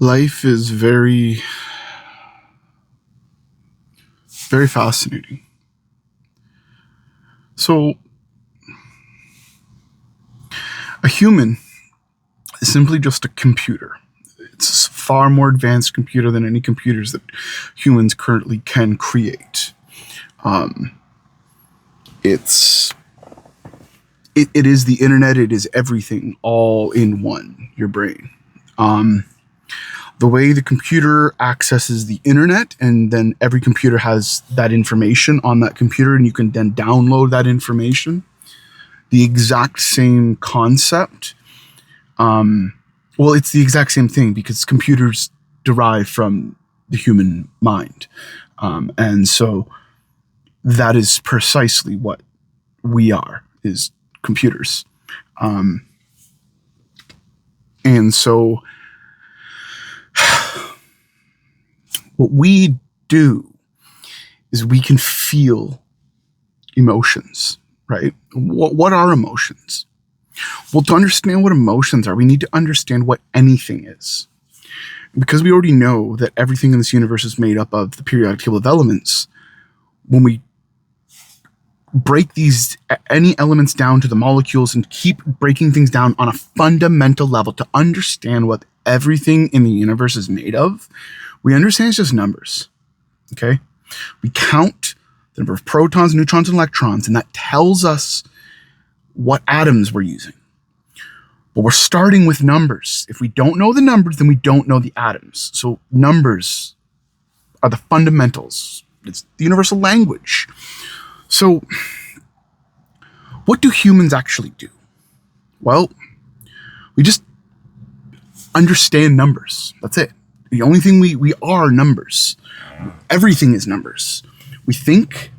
Life is very, very fascinating. So, a human is simply just a computer. It's a far more advanced computer than any computers that humans currently can create. Um, it's it is the internet. It is everything, all in one. Your brain. Um, the way the computer accesses the internet, and then every computer has that information on that computer, and you can then download that information. The exact same concept. Um, well, it's the exact same thing because computers derive from the human mind. And so that is precisely what we are, is computers. Um, and so what we do is we can feel emotions, right? What are emotions? Well, to understand what emotions are, we need to understand what anything is. Because we already know that everything in this universe is made up of the periodic table of elements, when we break any elements down to the molecules and keep breaking things down on a fundamental level to understand what everything in the universe is made of, we understand it's just numbers. Okay? We count the number of protons, neutrons, and electrons, and that tells us what atoms we're using. But we're starting with numbers. If we don't know the numbers, then we don't know the atoms. So numbers are the fundamentals. It's the universal language. So what do humans actually do? Well, we just understand numbers. That's it. The only thing we are numbers. Everything is numbers. We think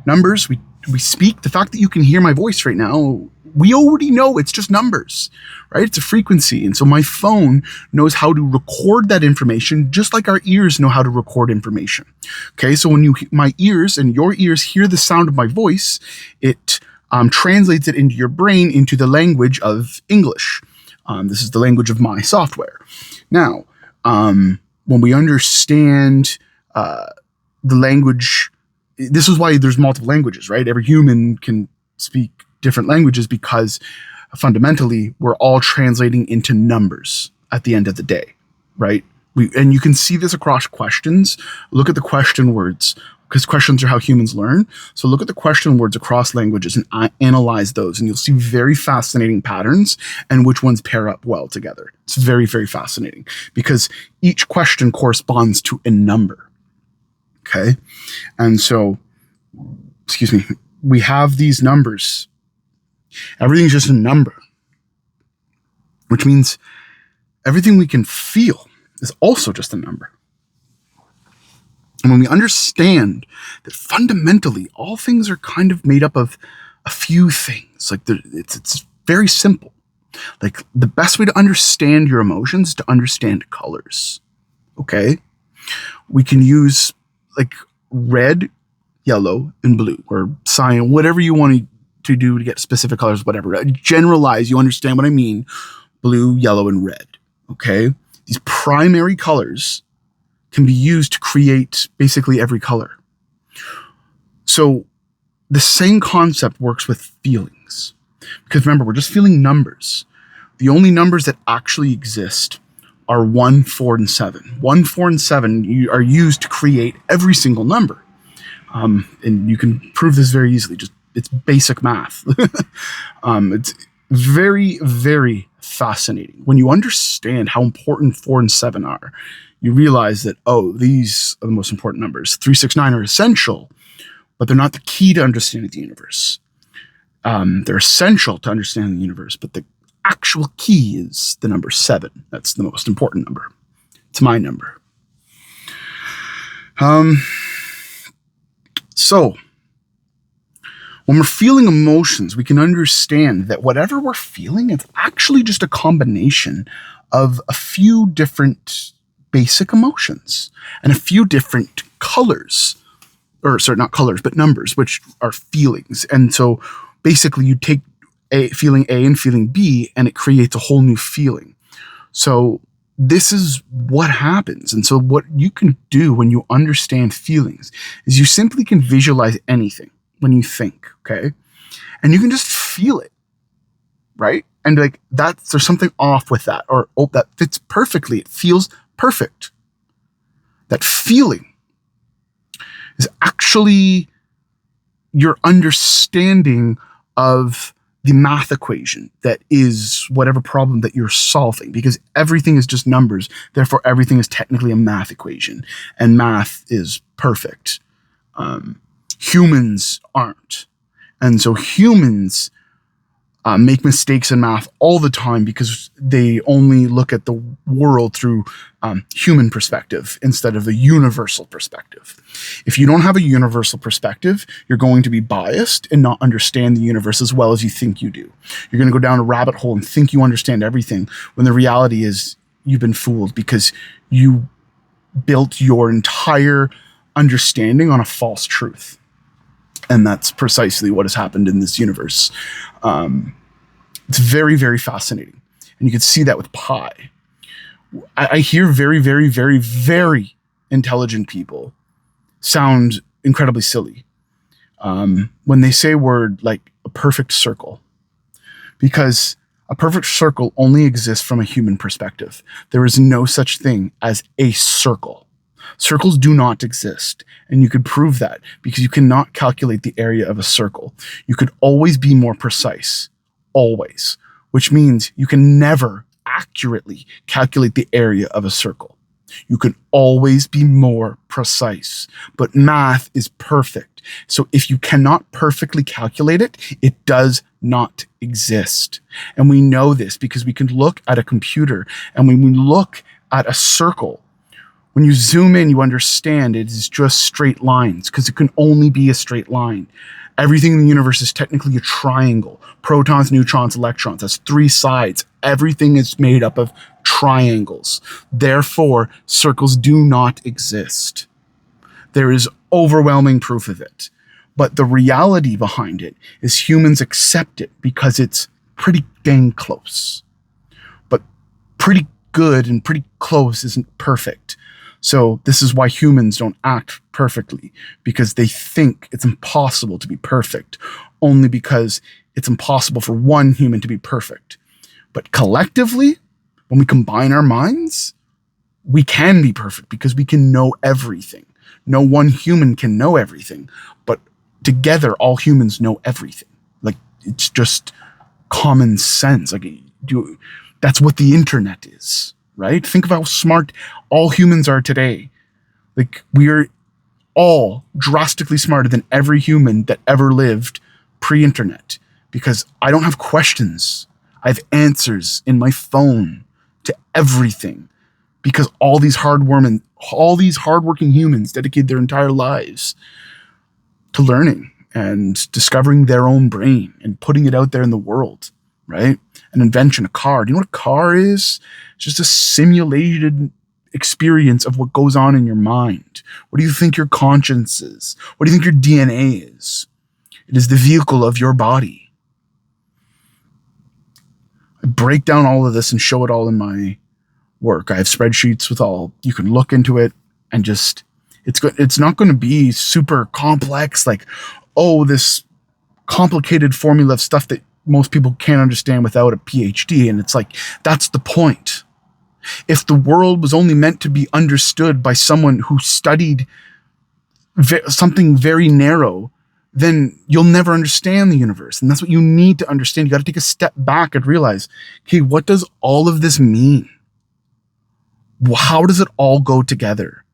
numbers. We speak. The fact that you can hear my voice right now, we already know it's just numbers, right? It's a frequency. And so my phone knows how to record that information just like our ears know how to record information. Okay, so when my ears and your ears hear the sound of my voice, it translates it into your brain into the language of English. This is the language of my software. Now, when we understand the language, this is why there's multiple languages, right? Every human can speak different languages because fundamentally we're all translating into numbers at the end of the day, right? And you can see this across questions. Look at the question words, because questions are how humans learn. So look at the question words across languages and analyze those, and you'll see very fascinating patterns and which ones pair up well together. It's very, very fascinating because each question corresponds to a number. Okay. And so, we have these numbers. Everything's just a number, which means everything we can feel is also just a number. And when we understand that fundamentally all things are kind of made up of a few things, like it's very simple. Like the best way to understand your emotions is to understand colors. Okay? We can use like red, yellow, and blue, or cyan, whatever you want to do to get specific colors, whatever. Generalize, you understand what I mean. Blue, yellow, and red. Okay? These primary colors can be used to create basically every color. So the same concept works with feelings. Because remember, we're just feeling numbers. The only numbers that actually exist are 1, 4, and 7. 1, 4, and 7 are used to create every single number. And you can prove this very easily. It's basic math. It's very, very fascinating. When you understand how important 4 and 7 are, you realize that, these are the most important numbers. 3, 6, 9 are essential, but they're not the key to understanding the universe. They're essential to understanding the universe, but the actual key is the number 7. That's the most important number. It's my number. So, when we're feeling emotions, we can understand that whatever we're feeling, it's actually just a combination of a few different basic emotions and a few different colors, not colors, but numbers, which are feelings. And so basically you take feeling A and feeling B, and it creates a whole new feeling. So this is what happens. And so what you can do when you understand feelings is you simply can visualize anything when you think, okay? And you can just feel it, right? And like there's something off with that, or that fits perfectly. It feels perfect. That feeling is actually your understanding of the math equation that is whatever problem that you're solving, because everything is just numbers. Therefore, everything is technically a math equation, and math is perfect. Humans aren't. And so humans make mistakes in math all the time because they only look at the world through human perspective instead of the universal perspective. If you don't have a universal perspective, you're going to be biased and not understand the universe as well as you think you do. You're going to go down a rabbit hole and think you understand everything when the reality is you've been fooled because you built your entire understanding on a false truth. And that's precisely what has happened in this universe. It's very, very fascinating. And you can see that with pi. I hear very, very, very, very intelligent people sound incredibly silly when they say a word like a perfect circle. Because a perfect circle only exists from a human perspective. There is no such thing as a circle. Circles do not exist. And you could prove that because you cannot calculate the area of a circle. You could always be more precise. Always. Which means you can never accurately calculate the area of a circle. You can always be more precise. But math is perfect. So if you cannot perfectly calculate it, it does not exist. And we know this because we can look at a computer, and when we look at a circle, when you zoom in, you understand it is just straight lines because it can only be a straight line. Everything in the universe is technically a triangle. Protons, neutrons, electrons. That's three sides. Everything is made up of triangles. Therefore, circles do not exist. There is overwhelming proof of it. But the reality behind it is humans accept it because it's pretty dang close. But pretty good and pretty close isn't perfect. So this is why humans don't act perfectly, because they think it's impossible to be perfect, only because it's impossible for one human to be perfect. But collectively, when we combine our minds, we can be perfect because we can know everything. No one human can know everything, but together, all humans know everything. Like, it's just common sense. Like, that's what the internet is. Right? Think of how smart all humans are today. Like, we are all drastically smarter than every human that ever lived pre-internet, because I don't have questions. I have answers in my phone to everything, because all these hardworking humans dedicated their entire lives to learning and discovering their own brain and putting it out there in the world. Right? An invention, a car. Do you know what a car is? It's just a simulated experience of what goes on in your mind. What do you think your conscience is? What do you think your DNA is? It is the vehicle of your body. I break down all of this and show it all in my work. I have spreadsheets with all. You can look into it and just, it's not going to be super complex, like, oh, this complicated formula of stuff that most people can't understand without a PhD. And it's like, that's the point. If the world was only meant to be understood by someone who studied something very narrow, then you'll never understand the universe. And that's what you need to understand. You got to take a step back and realize, okay, what does all of this mean? How does it all go together?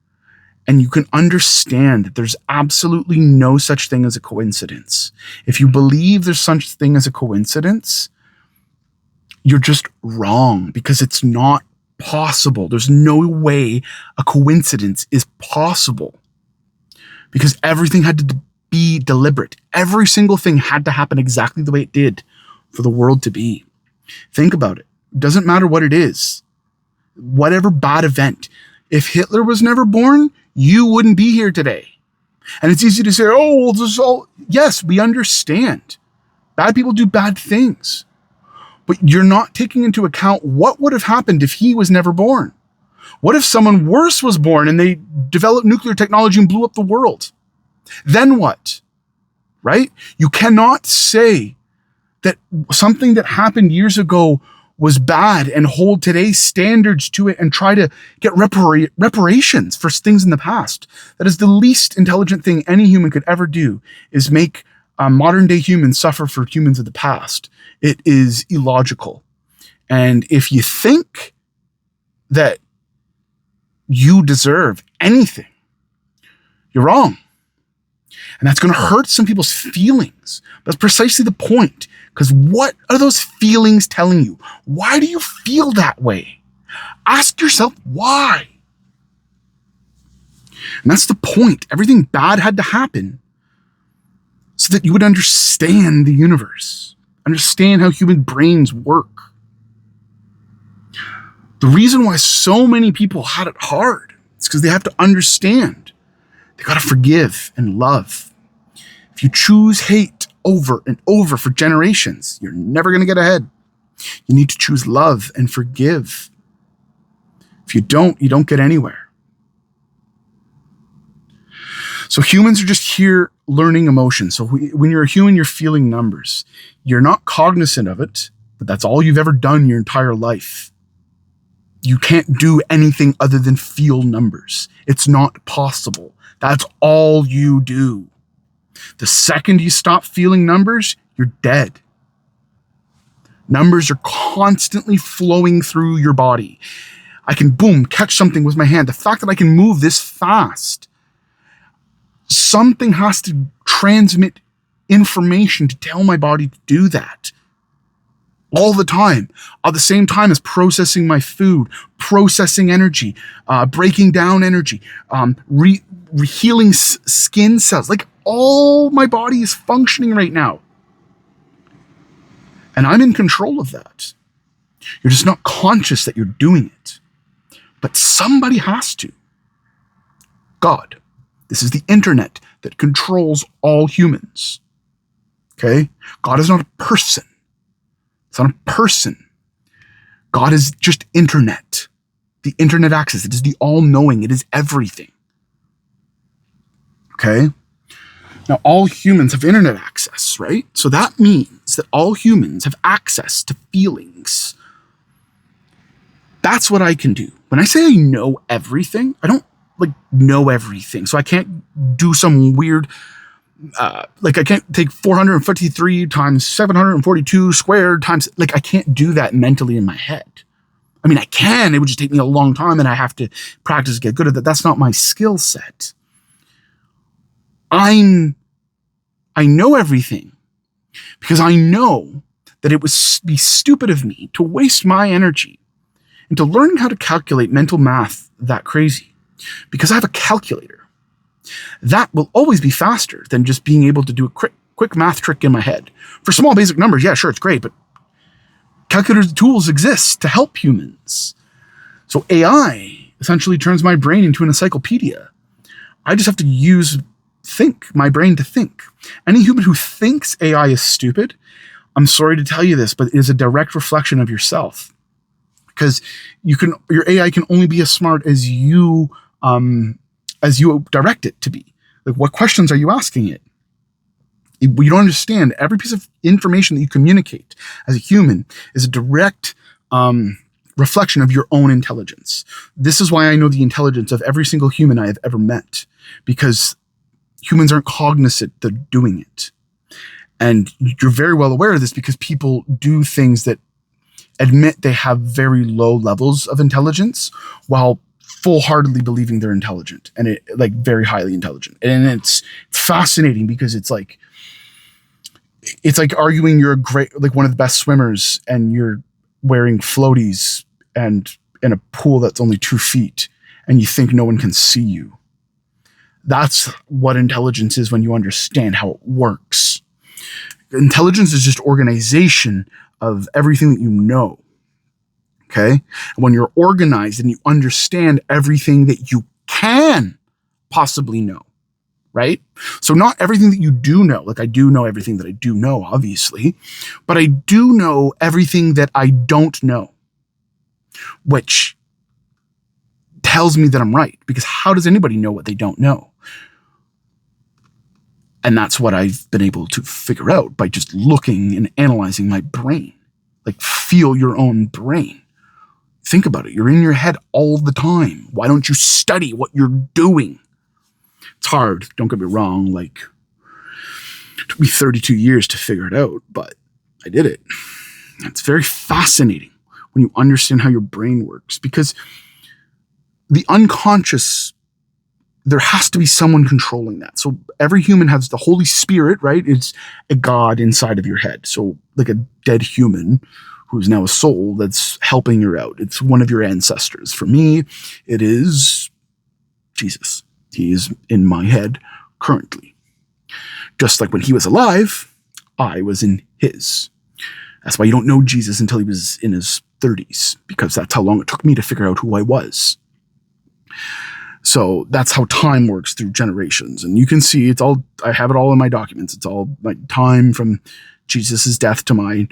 And you can understand that there's absolutely no such thing as a coincidence. If you believe there's such thing as a coincidence, you're just wrong, because it's not possible. There's no way a coincidence is possible, because everything had to be deliberate. Every single thing had to happen exactly the way it did for the world to be. Think about it. It doesn't matter what it is. Whatever bad event. If Hitler was never born, you wouldn't be here today. And it's easy to say, oh, well, this is all. Yes, we understand. Bad people do bad things. But you're not taking into account what would have happened if he was never born. What if someone worse was born and they developed nuclear technology and blew up the world? Then what? Right? You cannot say that something that happened years ago was bad and hold today's standards to it and try to get reparations for things in the past. That is the least intelligent thing any human could ever do, is make modern day humans suffer for humans of the past. It is illogical. And if you think that you deserve anything, you're wrong. And that's going to hurt some people's feelings. That's precisely the point. Because what are those feelings telling you? Why do you feel that way? Ask yourself why. And that's the point. Everything bad had to happen so that you would understand the universe, understand how human brains work. The reason why so many people had it hard is because they have to understand. They got to forgive and love. If you choose hate over and over for generations, you're never going to get ahead. You need to choose love and forgive. If you don't get anywhere. So humans are just here learning emotions. So when you're a human, you're feeling numbers. You're not cognizant of it, but that's all you've ever done your entire life. You can't do anything other than feel numbers. It's not possible. That's all you do. The second you stop feeling numbers, you're dead. Numbers are constantly flowing through your body. I can, boom, catch something with my hand. The fact that I can move this fast, something has to transmit information to tell my body to do that. All the time, at the same time as processing my food, processing energy, breaking down energy, healing skin cells. Like, all my body is functioning right now. And I'm in control of that. You're just not conscious that you're doing it. But somebody has to. God. This is the internet that controls all humans. Okay? God is not a person. It's not a person. God is just internet. The internet access. It is the all-knowing. It is everything. Okay? Now, all humans have internet access, right? So that means that all humans have access to feelings. That's what I can do. When I say I know everything, I don't know everything. So I can't do some weird, I can't take 453 times 742 squared times, I can't do that mentally in my head. I mean, I can, it would just take me a long time and I have to practice to get good at that. That's not my skill set. I know everything because I know that it would be stupid of me to waste my energy into learning how to calculate mental math that crazy, because I have a calculator. That will always be faster than just being able to do a quick math trick in my head. For small basic numbers, yeah, sure, it's great, but calculator tools exist to help humans. So AI essentially turns my brain into an encyclopedia. I just have to my brain to think. Any human who thinks AI is stupid, I'm sorry to tell you this, but it is a direct reflection of yourself. Because your AI can only be as smart as you direct it to be. Like, what questions are you asking it? You don't understand. Every piece of information that you communicate as a human is a direct reflection of your own intelligence. This is why I know the intelligence of every single human I have ever met, because humans aren't cognizant they're doing it. And you're very well aware of this because people do things that admit they have very low levels of intelligence while full-heartedly believing they're intelligent and very highly intelligent. And it's fascinating because it's like arguing you're one of the best swimmers and you're wearing floaties and in a pool that's only 2 feet and you think no one can see you. That's what intelligence is when you understand how it works. Intelligence is just organization of everything that you know. Okay? And when you're organized and you understand everything that you can possibly know, right? So not everything that you do know, like I do know everything that I do know, obviously, but I do know everything that I don't know, which tells me that I'm right, because how does anybody know what they don't know? And that's what I've been able to figure out by just looking and analyzing my brain. Like, feel your own brain. Think about it. You're in your head all the time. Why don't you study what you're doing? It's hard. Don't get me wrong. Like, it took me 32 years to figure it out, but I did it. It's very fascinating when you understand how your brain works, because the unconscious, there has to be someone controlling that. So every human has the Holy Spirit, right? It's a God inside of your head. So like a dead human who's now a soul that's helping you out. It's one of your ancestors. For me, it is Jesus. He is in my head currently. Just like when he was alive, I was in his. That's why you don't know Jesus until he was in his 30s, because that's how long it took me to figure out who I was. So that's how time works through generations. And you can see it's all, I have it all in my documents. It's all my time from Jesus' death to my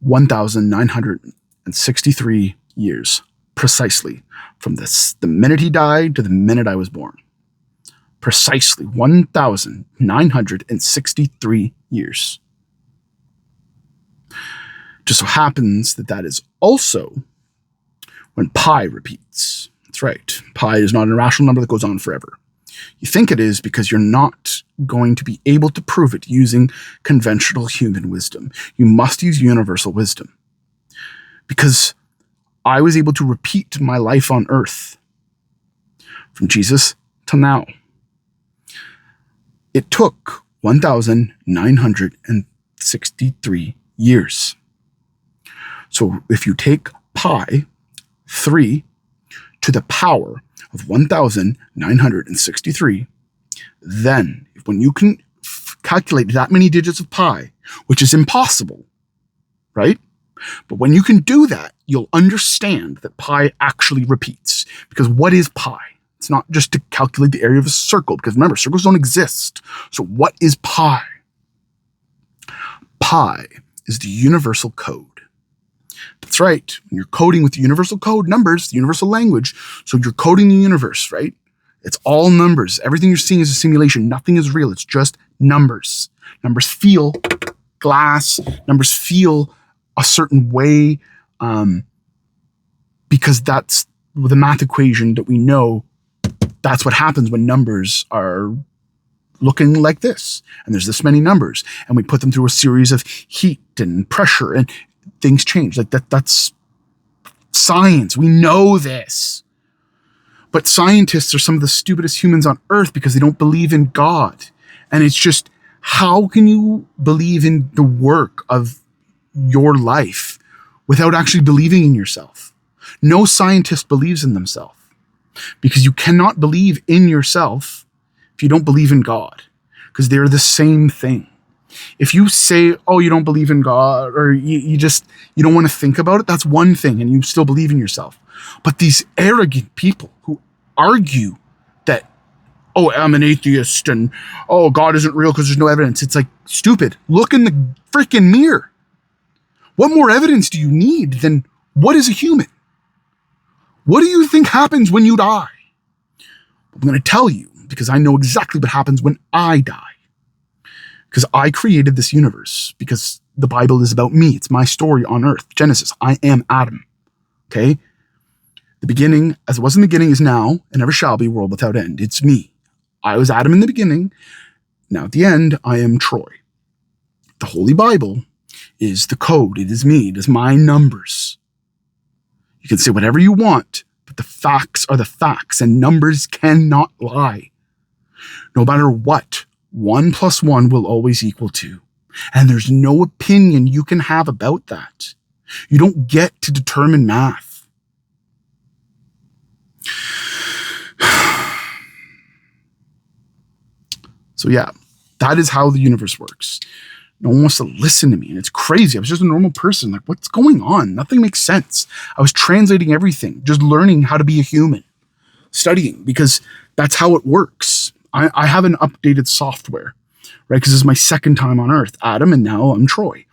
1,963 years, precisely. From this, the minute he died to the minute I was born. Precisely 1,963 years. Just so happens that that is also when pi repeats. That's right. Pi is not an irrational number that goes on forever. You think it is because you're not going to be able to prove it using conventional human wisdom. You must use universal wisdom. Because I was able to repeat my life on earth from Jesus till now. It took 1,963 years. So if you take pi, 3 to the power of 1,963, then when you can calculate that many digits of pi, which is impossible, right? But when you can do that, you'll understand that pi actually repeats. Because what is pi? It's not just to calculate the area of a circle, because remember, circles don't exist. So what is pi? Pi is the universal code. That's right. When you're coding with the universal code numbers, the universal language, so you're coding the universe, right? It's all numbers. Everything you're seeing is a simulation. Nothing is real. It's just numbers. Numbers feel glass. Numbers feel a certain way, because that's the math equation that we know. That's what happens when numbers are looking like this. And there's this many numbers. And we put them through a series of heat and pressure, and things change. Like that's science. We know this. But scientists are some of the stupidest humans on earth because they don't believe in God. And it's just, how can you believe in the work of your life without actually believing in yourself? No scientist believes in themselves, because you cannot believe in yourself if you don't believe in God, because they're the same thing. If you say, oh, you don't believe in God, or you don't want to think about it, that's one thing, and you still believe in yourself. But these arrogant people who argue that, oh, I'm an atheist, and oh, God isn't real because there's no evidence. It's like, stupid. Look in the freaking mirror. What more evidence do you need than what is a human? What do you think happens when you die? I'm going to tell you, because I know exactly what happens when I die. Because I created this universe, because the Bible is about me. It's my story on earth. Genesis, I am Adam. Okay? The beginning, as it was in the beginning, is now, and never shall be, world without end. It's me. I was Adam in the beginning. Now at the end, I am Troy. The Holy Bible is the code. It is me. It is my numbers. You can say whatever you want, but the facts are the facts, and numbers cannot lie. No matter what, 1 + 1 will always equal 2. And there's no opinion you can have about that. You don't get to determine math. So yeah, that is how the universe works. No one wants to listen to me, and it's crazy. I was just a normal person. Like, what's going on? Nothing makes sense. I was translating everything, just learning how to be a human, studying, because that's how it works. I have an updated software, right? Because this is my second time on Earth, Adam, and now I'm Troy.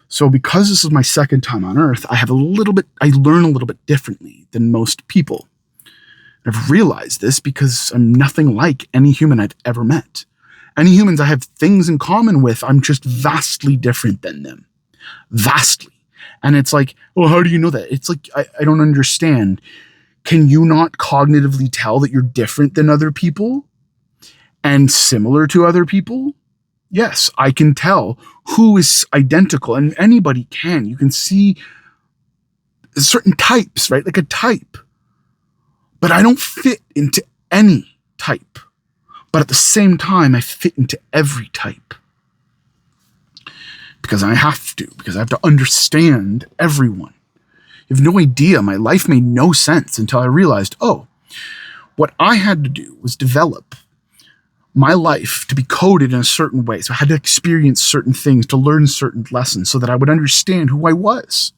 So because this is my second time on Earth, I learn a little bit differently than most people. I've realized this because I'm nothing like any human I've ever met. Any humans I have things in common with, I'm just vastly different than them. Vastly. And it's like, well, how do you know that? It's like, I don't understand. Can you not cognitively tell that you're different than other people and similar to other people? Yes, I can tell who is identical, and anybody can. You can see certain types, right? Like a type. But I don't fit into any type. But at the same time, I fit into every type. Because I have to understand everyone. You have no idea. My life made no sense until I realized, oh, what I had to do was develop my life to be coded in a certain way. So I had to experience certain things, to learn certain lessons so that I would understand who I was.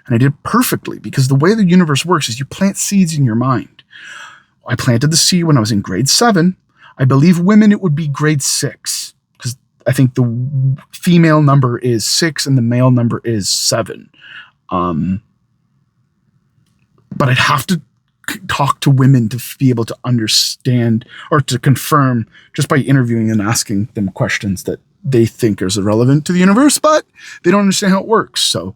And I did it perfectly, because the way the universe works is you plant seeds in your mind. I planted the seed when I was in grade 7. I believe women, it would be grade 6, because I think the female number is 6 and the male number is 7. But I'd have to talk to women to be able to understand or to confirm just by interviewing and asking them questions that they think is irrelevant to the universe, but they don't understand how it works. So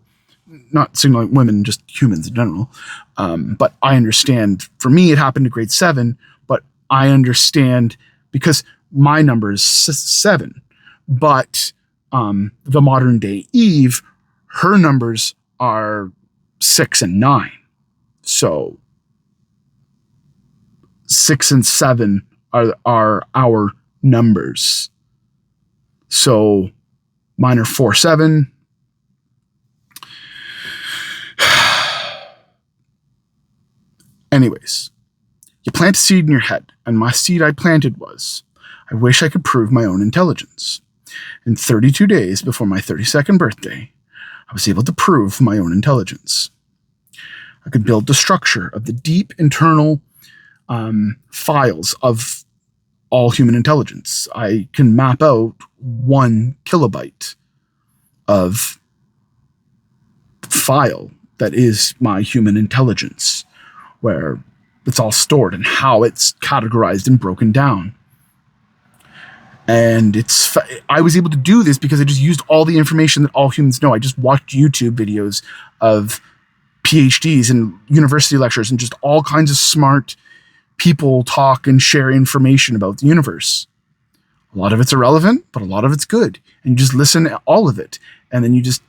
not signaling women, just humans in general. But I understand, for me, it happened to grade 7, but I understand because my number is 7, but the modern day Eve, her numbers are 6 and 9. So 6 and 7 are our numbers. So mine are 4, 7. Anyways, you plant a seed in your head, and my seed I planted was, I wish I could prove my own intelligence. In 32 days before my 32nd birthday, I was able to prove my own intelligence. I could build the structure of the deep internal files of all human intelligence. I can map out 1 kilobyte of file that is my human intelligence, where it's all stored and how it's categorized and broken down. And I was able to do this because I just used all the information that all humans know. I just watched YouTube videos of PhDs and university lectures and just all kinds of smart people talk and share information about the universe. A lot of it's irrelevant, but a lot of it's good. And you just listen to all of it. And then you just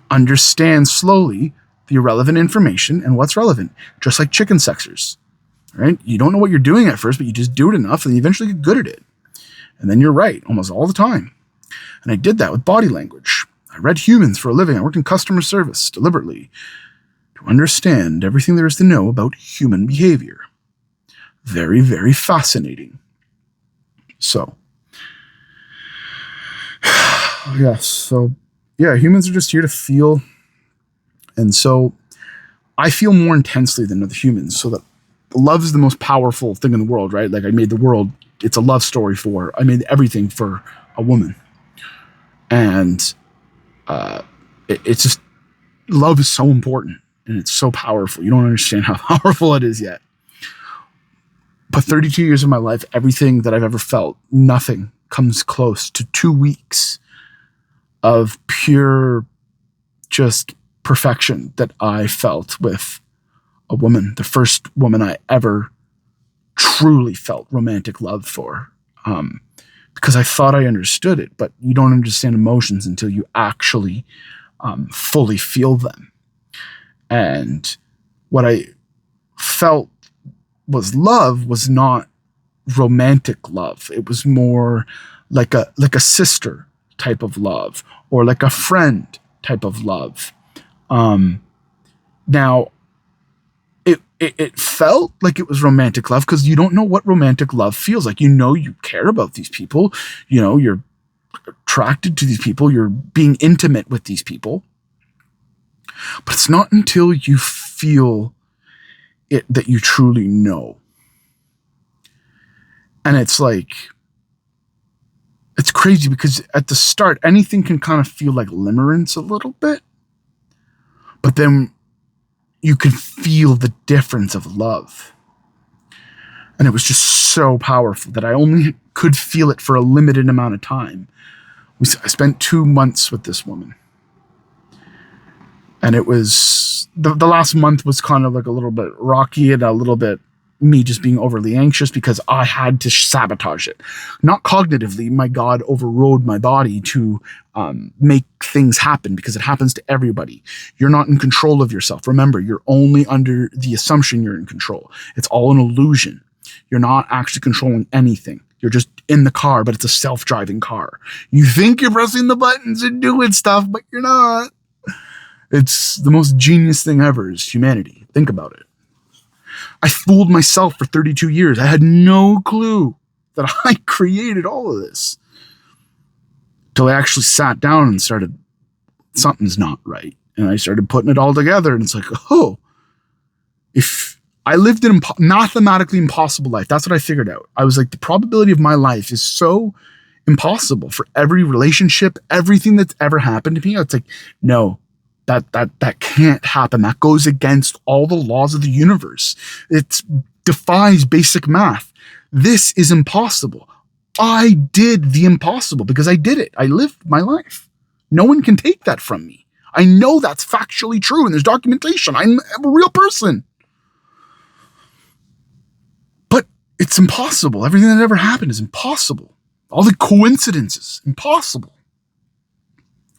understand slowly the irrelevant information and what's relevant. Just like chicken sexers, right? You don't know what you're doing at first, but you just do it enough and you eventually get good at it. And then you're right almost all the time. And I did that with body language. I read humans for a living. I worked in customer service deliberately to understand everything there is to know about human behavior. Very, very fascinating. So, humans are just here to feel. And so I feel more intensely than other humans. So that love is the most powerful thing in the world, right? Like I made the world, it's a love story I made everything for a woman. And it's just, love is so important and it's so powerful. You don't understand how powerful it is yet. But 32 years of my life, everything that I've ever felt, nothing comes close to 2 weeks of pure just perfection that I felt with a woman, the first woman I ever truly felt romantic love for. Because I thought I understood it, but you don't understand emotions until you actually fully feel them. And what I felt was love was not romantic love. It was more like a sister type of love or like a friend type of love. Now it felt like it was romantic love because you don't know what romantic love feels like. You know, you care about these people, you know, you're attracted to these people, you're being intimate with these people. But it's not until you feel it that you truly know. And it's like, it's crazy because at the start, anything can kind of feel like limerence a little bit. But then you can feel the difference of love. And it was just so powerful that I only could feel it for a limited amount of time. I spent 2 months with this woman. And it was, the last month was kind of like a little bit rocky and a little bit me just being overly anxious because I had to sabotage it. Not cognitively, my God overrode my body to make things happen because it happens to everybody. You're not in control of yourself. Remember, you're only under the assumption you're in control. It's all an illusion. You're not actually controlling anything. You're just in the car, but it's a self-driving car. You think you're pressing the buttons and doing stuff, but you're not. It's the most genius thing ever is humanity. Think about it. I fooled myself for 32 years. I had no clue that I created all of this. Till I actually sat down and started, something's not right. And I started putting it all together. And it's like, oh, if I lived an mathematically impossible life, that's what I figured out. I was like, the probability of my life is so impossible for every relationship, everything that's ever happened to me. It's like, no. That can't happen. That goes against all the laws of the universe. It defies basic math. This is impossible. I did the impossible because I did it. I lived my life. No one can take that from me. I know that's factually true and there's documentation. I'm a real person. But it's impossible. Everything that ever happened is impossible. All the coincidences, impossible.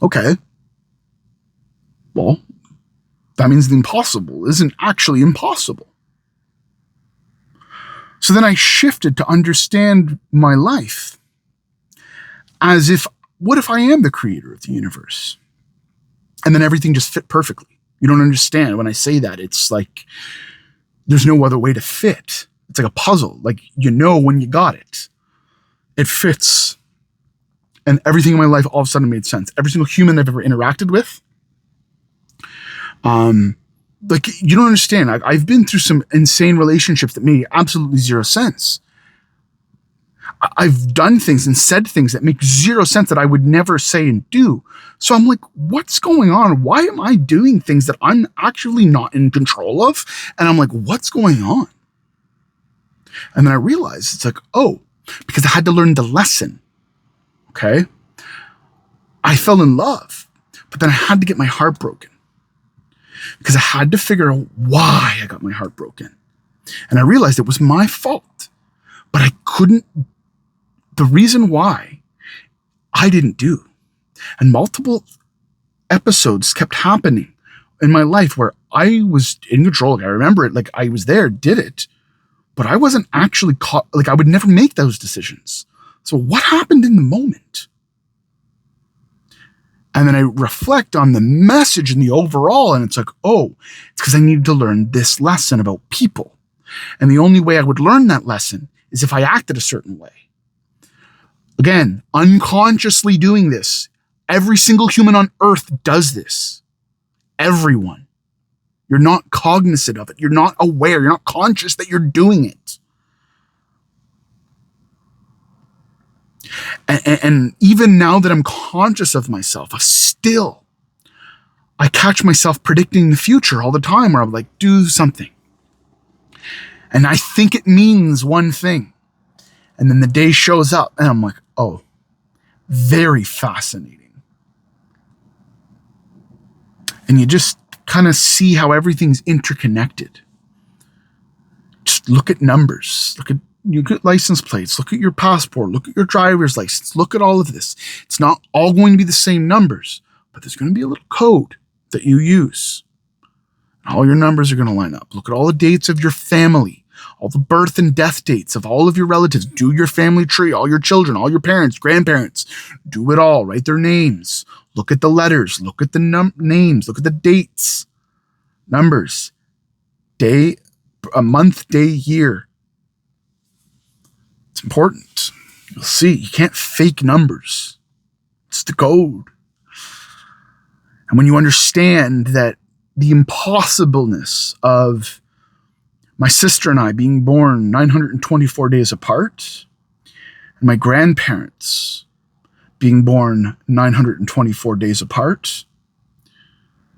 Okay. Well, that means the impossible isn't actually impossible. So then I shifted to understand my life as if, what if I am the creator of the universe? And then everything just fit perfectly. You don't understand when I say that. It's like there's no other way to fit. It's like a puzzle. Like, you know when you got it. It fits. And everything in my life all of a sudden made sense. Every single human I've ever interacted with, like, you don't understand. I've been through some insane relationships that made absolutely zero sense. I've done things and said things that make zero sense that I would never say and do. So I'm like, what's going on? Why am I doing things that I'm actually not in control of? And I'm like, what's going on? And then I realized it's like, oh, because I had to learn the lesson. Okay. I fell in love, but then I had to get my heart broken. Because I had to figure out why I got my heart broken. And I realized it was my fault. But I couldn't, the reason why I didn't do. And multiple episodes kept happening in my life where I was in control. Like, I remember it, like I was there, did it. But I wasn't actually caught, like I would never make those decisions. So what happened in the moment? And then I reflect on the message and the overall, and it's like, oh, it's because I needed to learn this lesson about people. And the only way I would learn that lesson is if I acted a certain way. Again, unconsciously doing this. Every single human on earth does this. Everyone. You're not cognizant of it. You're not aware. You're not conscious that you're doing it. And even now that I'm conscious of myself, I catch myself predicting the future all the time where I'm like, do something. And I think it means one thing. And then the day shows up and I'm like, oh, very fascinating. And you just kind of see how everything's interconnected. Just look at numbers, look at license plates, look at your passport, look at your driver's license, look at all of this. It's not all going to be the same numbers, but there's going to be a little code that you use. And all your numbers are going to line up. Look at all the dates of your family, all the birth and death dates of all of your relatives. Do your family tree, all your children, all your parents, grandparents. Do it all. Write their names. Look at the letters. Look at the names. Look at the dates. Numbers. Day, a month, day, year. It's important. You'll see. You can't fake numbers. It's the code. And when you understand that the impossibleness of my sister and I being born 924 days apart, My grandparents being born 924 days apart,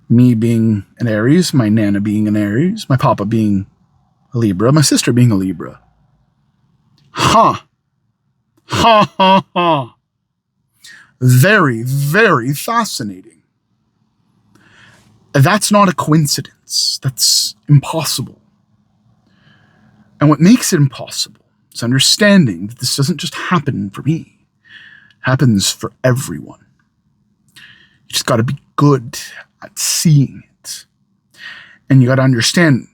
me being an Aries, my Nana being an Aries, my Papa being a Libra, my sister being a Libra. Ha! Ha ha ha! Very, very fascinating. That's not a coincidence. That's impossible. And what makes it impossible is understanding that this doesn't just happen for me. It happens for everyone. You just got to be good at seeing it. And you got to understand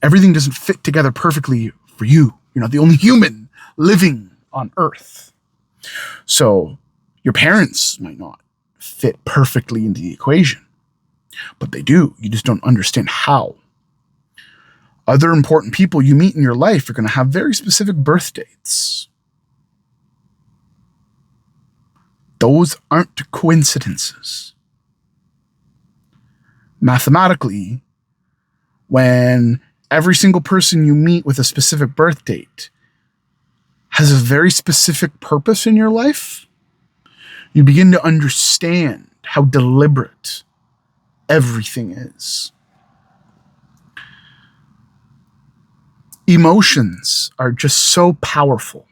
everything doesn't fit together perfectly for you. You're not the only human living on Earth. So your parents might not fit perfectly into the equation, but they do. You just don't understand how. Other important people you meet in your life are going to have very specific birth dates. Those aren't coincidences. Mathematically, when every single person you meet with a specific birth date has a very specific purpose in your life, you begin to understand how deliberate everything is. Emotions are just so powerful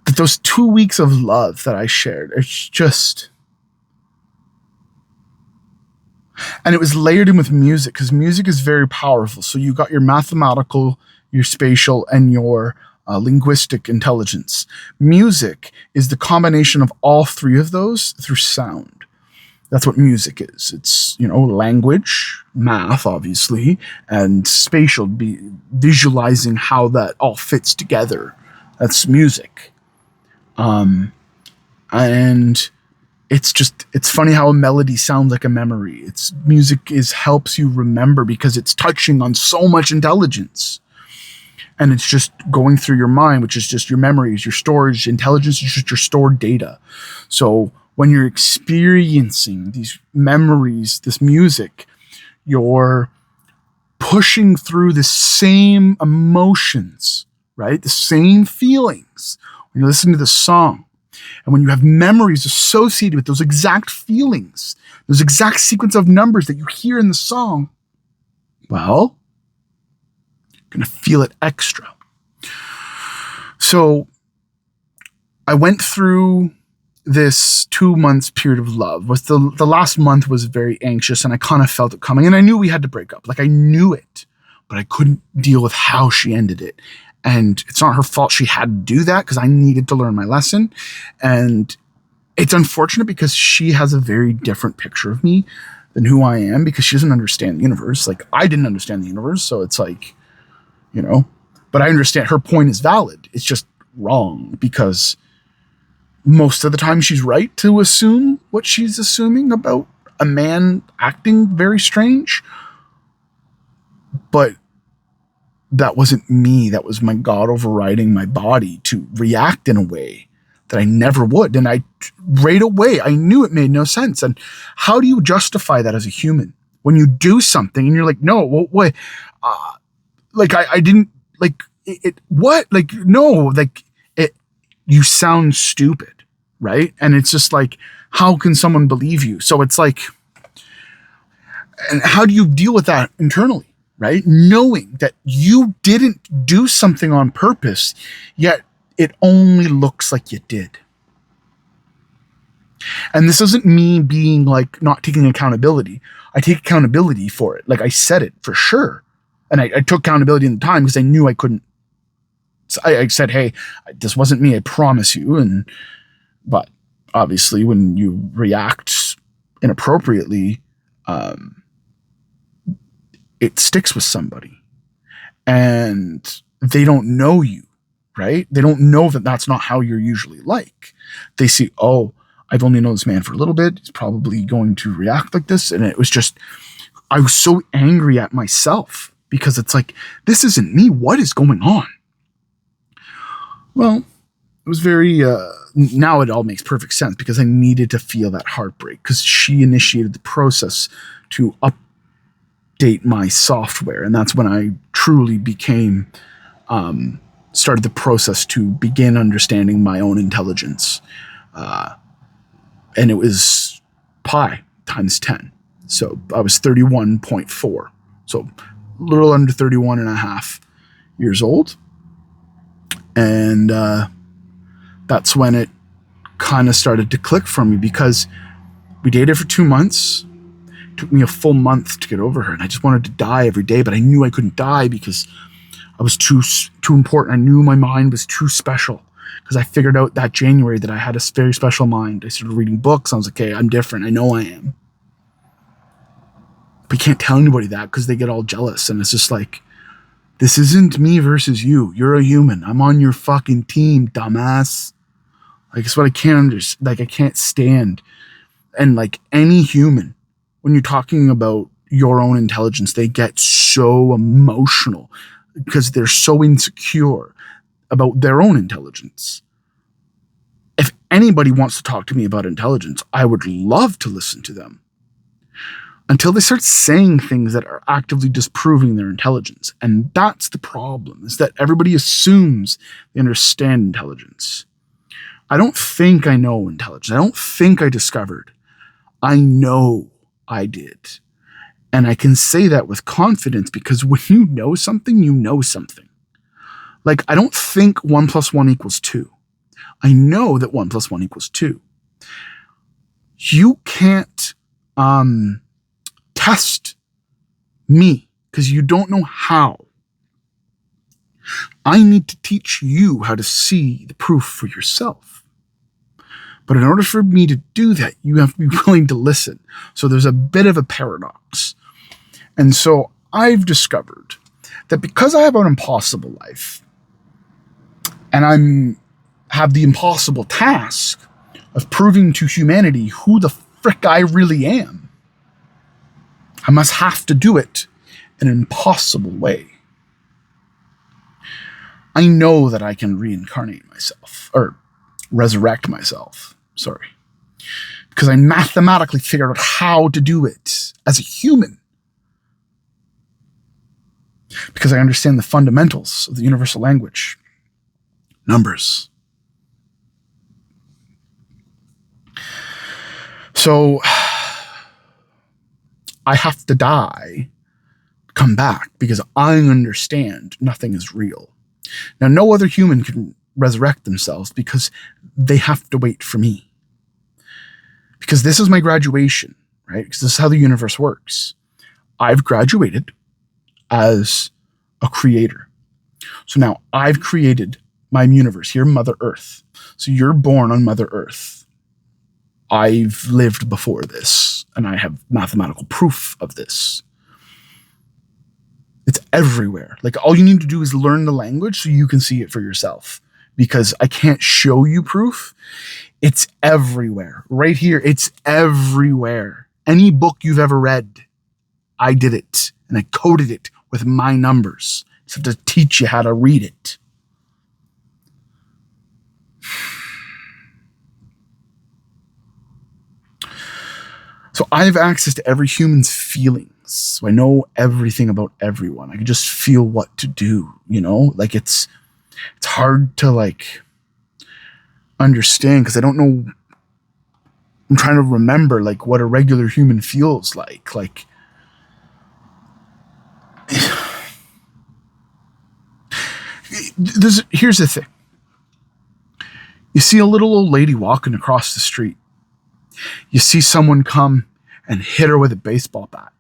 that those 2 weeks of love that I shared, it's just... And it was layered in with music, because music is very powerful. So you got your mathematical, your spatial, and your linguistic intelligence. Music is the combination of all three of those through sound. That's what music is. It's, language, math, obviously, and spatial, visualizing how that all fits together. That's music. And it's funny how a melody sounds like a memory. Music helps you remember because it's touching on so much intelligence. And it's just going through your mind, which is just your memories, your storage. Intelligence is just your stored data. So when you're experiencing these memories, this music, you're pushing through the same emotions, right? The same feelings when you listen to the song. And when you have memories associated with those exact feelings, those exact sequence of numbers that you hear in the song, well, you're going to feel it extra. So I went through this 2 months period of love. The last month was very anxious, and I kind of felt it coming, and I knew we had to break up. Like, I knew it, but I couldn't deal with how she ended it. And it's not her fault she had to do that, because I needed to learn my lesson. And it's unfortunate because she has a very different picture of me than who I am, because she doesn't understand the universe. Like, I didn't understand the universe. So it's like, but I understand her point is valid. It's just wrong, because most of the time she's right to assume what she's assuming about a man acting very strange. But that wasn't me. That was my God overriding my body to react in a way that I never would. And right away, I knew it made no sense. And how do you justify that as a human when you do something and you're like, no, what? I didn't like it. What? Like, no, like it, you sound stupid. Right. And it's just like, how can someone believe you? So it's like, and how do you deal with that internally? Right? Knowing that you didn't do something on purpose, yet it only looks like you did. And this isn't me being like not taking accountability. I take accountability for it. Like, I said it for sure. And I took accountability in the time because I knew I couldn't. So I said, hey, this wasn't me. I promise you. But obviously when you react inappropriately, it sticks with somebody, and they don't know you, right? They don't know that that's not how you're usually like. They see, oh, I've only known this man for a little bit. He's probably going to react like this. And it was just, I was so angry at myself because it's like, this isn't me. What is going on? Well, it was very, now it all makes perfect sense because I needed to feel that heartbreak because she initiated the process to update my software. And that's when I truly became started the process to begin understanding my own intelligence. And it was pi times 10. So I was 31.4. So a little under 31 and a half years old. And that's when it kind of started to click for me, because we dated for 2 months. It took me a full month to get over her. And I just wanted to die every day, but I knew I couldn't die because I was too important. I knew my mind was too special, because I figured out that January that I had a very special mind. I started reading books. I was like, okay, I'm different. I know I am. But you can't tell anybody that because they get all jealous. And it's just like, this isn't me versus you. You're a human. I'm on your fucking team, dumbass. Like, it's what I can't understand. Like, I can't stand. And like any human, when you're talking about your own intelligence, they get so emotional because they're so insecure about their own intelligence. If anybody wants to talk to me about intelligence, I would love to listen to them, until they start saying things that are actively disproving their intelligence. And that's the problem, is that everybody assumes they understand intelligence. I don't think I know intelligence. I don't think I discovered. I know I did. And I can say that with confidence, because when you know something, you know something. Like, I don't think 1 + 1 = 2. I know that 1 + 1 = 2. You can't test me because you don't know how. I need to teach you how to see the proof for yourself. But in order for me to do that, you have to be willing to listen. So there's a bit of a paradox. And so I've discovered that because I have an impossible life, and have the impossible task of proving to humanity who the frick I really am, I must have to do it in an impossible way. I know that I can reincarnate myself, or resurrect myself, because I mathematically figured out how to do it as a human. Because I understand the fundamentals of the universal language. Numbers. So I have to die, come back, because I understand nothing is real. Now, no other human can resurrect themselves because they have to wait for me. Because this is my graduation, right? Because this is how the universe works. I've graduated as a creator. So now I've created my universe here, Mother Earth. So you're born on Mother Earth. I've lived before this, and I have mathematical proof of this. It's everywhere. Like, all you need to do is learn the language so you can see it for yourself, because I can't show you proof. It's everywhere. Right here, it's everywhere. Any book you've ever read, I did it, and I coded it with my numbers. So to teach you how to read it. So I have access to every human's feelings. So I know everything about everyone. I can just feel what to do, you know? Like, it's hard to, like, understand, because I don't know. I'm trying to remember, like, what a regular human feels like. Like, here's the thing. You see a little old lady walking across the street. You see someone come and hit her with a baseball bat.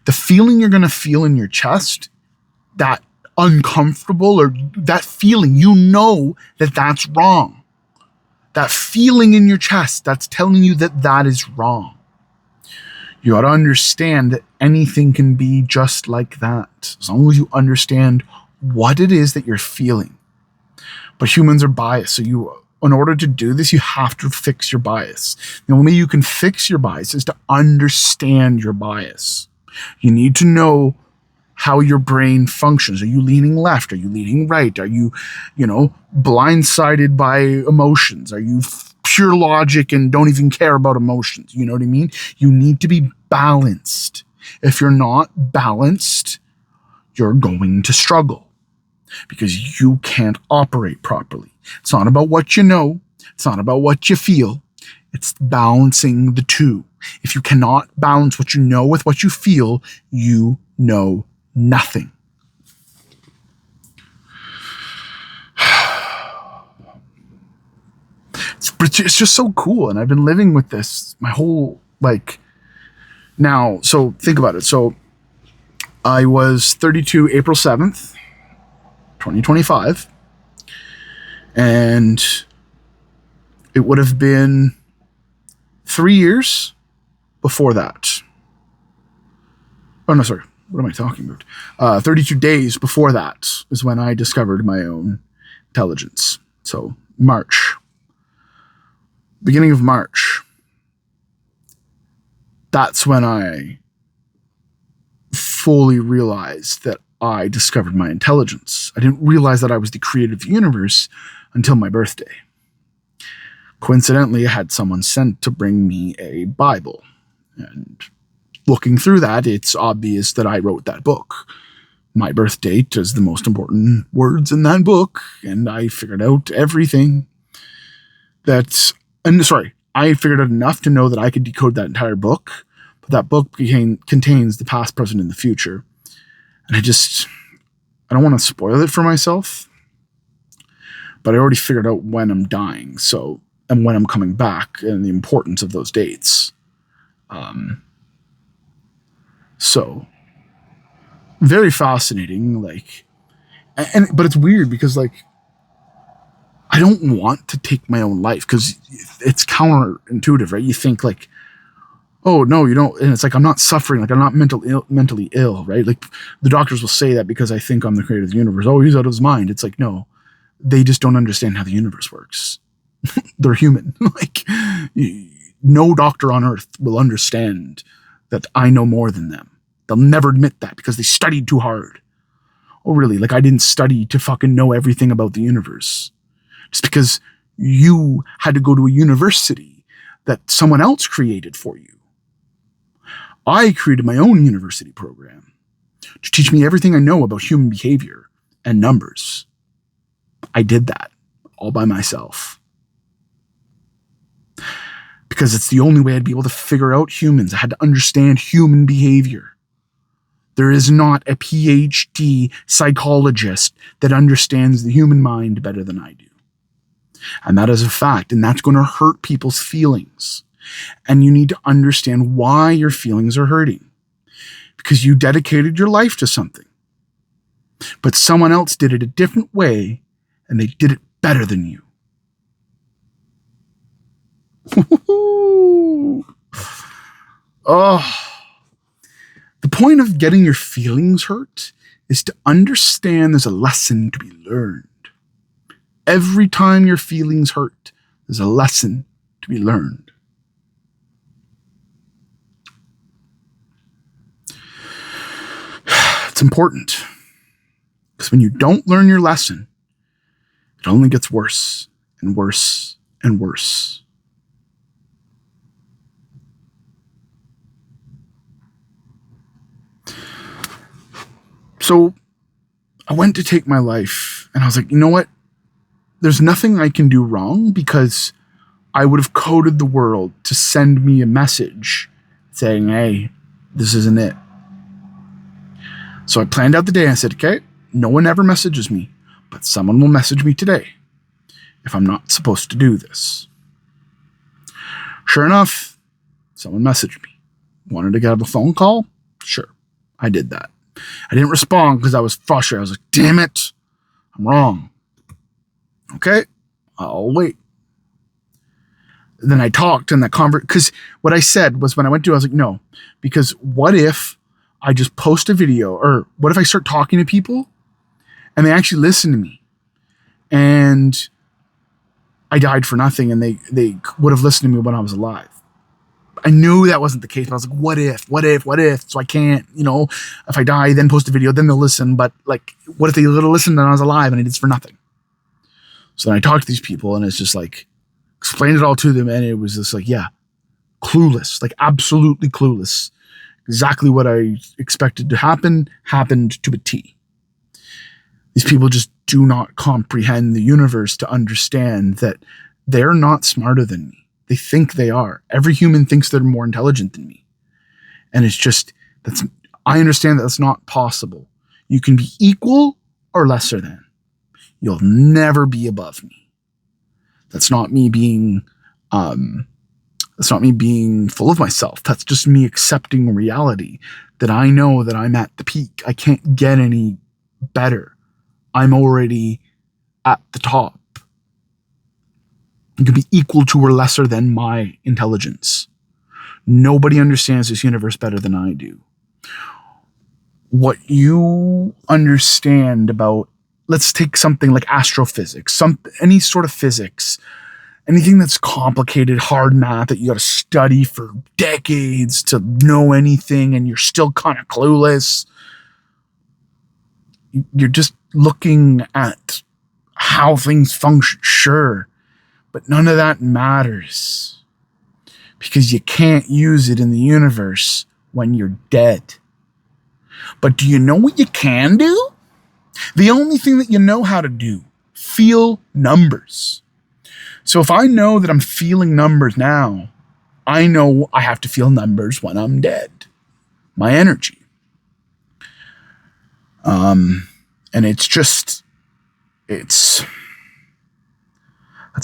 The feeling you're going to feel in your chest, that uncomfortable, or that feeling, you know that that's wrong. That feeling in your chest, that's telling you that that is wrong. You ought to understand that anything can be just like that, as long as you understand what it is that you're feeling. But humans are biased, so in order to do this, you have to fix your bias. The only way you can fix your bias is to understand your bias. You need to know how your brain functions. Are you leaning left? Are you leaning right? Are you, blindsided by emotions? Are you pure logic and don't even care about emotions? You know what I mean? You need to be balanced. If you're not balanced, you're going to struggle. because you can't operate properly. It's not about what you know. It's not about what you feel. It's balancing the two. If you cannot balance what you know with what you feel, you know nothing. It's just so cool. And I've been living with this my whole, now. So think about it. So I was 32 April 7th, 2025. And it would have been 3 years before that. Oh, no, sorry. What am I talking about? 32 days before that is when I discovered my own intelligence. So March. Beginning of March. That's when I fully realized that I discovered my intelligence. I didn't realize that I was the creator of the universe until my birthday. Coincidentally, I had someone sent to bring me a Bible. And looking through that, it's obvious that I wrote that book. My birth date is the most important words in that book, and I figured out everything I figured out enough to know that I could decode that entire book, but that book contains the past, present, and the future. And I don't want to spoil it for myself, but I already figured out when I'm dying, and when I'm coming back, and the importance of those dates. So very fascinating, but it's weird because I don't want to take my own life because it's counterintuitive, right? You think oh no, you don't. And it's I'm not suffering. I'm not mentally ill, right? The doctors will say that because I think I'm the creator of the universe. Oh, he's out of his mind. It's no, they just don't understand how the universe works. They're human. No doctor on earth will understand that I know more than them. They'll never admit that because they studied too hard. Oh, really? I didn't study to fucking know everything about the universe. Just because you had to go to a university that someone else created for you. I created my own university program to teach me everything I know about human behavior and numbers. I did that all by myself. Because it's the only way I'd be able to figure out humans. I had to understand human behavior. There is not a PhD psychologist that understands the human mind better than I do. And that is a fact, and that's going to hurt people's feelings. And you need to understand why your feelings are hurting. Because you dedicated your life to something. But someone else did it a different way, and they did it better than you. Oh. The point of getting your feelings hurt is to understand there's a lesson to be learned. Every time your feelings hurt, there's a lesson to be learned. It's important because when you don't learn your lesson, it only gets worse and worse and worse. So I went to take my life and I was you know what? There's nothing I can do wrong because I would have coded the world to send me a message saying, hey, this isn't it. So I planned out the day. I said, okay, no one ever messages me, but someone will message me today if I'm not supposed to do this. Sure enough, someone messaged me. Wanted to get a phone call? Sure, I did that. I didn't respond because I was frustrated. I was damn it, I'm wrong. Okay, I'll wait. Then I talked and because what I said was when I went to, I was no, because what if I just post a video, or what if I start talking to people and they actually listen to me and I died for nothing and they would have listened to me when I was alive. I knew that wasn't the case, but I was what if? So I can't, if I die, then post a video, then they'll listen. But what if they would have listened when I was alive and I did this for nothing? So then I talked to these people and it's just explained it all to them. And it was just clueless, absolutely clueless. Exactly what I expected to happen happened to a T. These people just do not comprehend the universe to understand that they're not smarter than me. They think they are. Every human thinks they're more intelligent than me. And it's just, I understand that that's not possible. You can be equal or lesser than. You'll never be above me. That's not me being full of myself. That's just me accepting reality, that I know that I'm at the peak. I can't get any better. I'm already at the top. You can be equal to or lesser than my intelligence. Nobody understands this universe better than I do. What you understand about, let's take something like astrophysics, any sort of physics, anything that's complicated, hard math that you got to study for decades to know anything, and you're still kind of clueless. You're just looking at how things function, sure, but none of that matters because you can't use it in the universe when you're dead. But do you know what you can do? The only thing that you know how to do, feel numbers. So if I know that I'm feeling numbers now, I know I have to feel numbers when I'm dead. My energy. And that's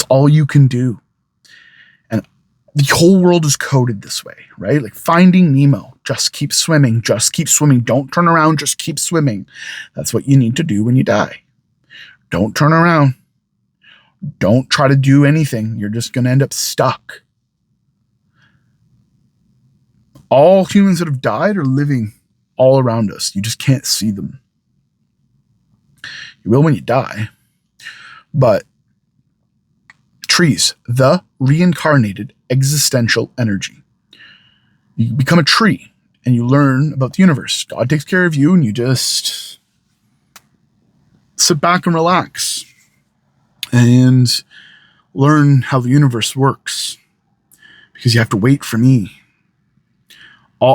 all you can do. And the whole world is coded this way, right? Like Finding Nemo, just keep swimming, don't turn around, just keep swimming. That's what you need to do when you die. Don't turn around. Don't try to do anything. You're just going to end up stuck. All humans that have died are living all around us. You just can't see them. You will when you die. But trees, the reincarnated existential energy. You become a tree and you learn about the universe. God takes care of you and you just sit back and relax and learn how the universe works, because you have to wait for me.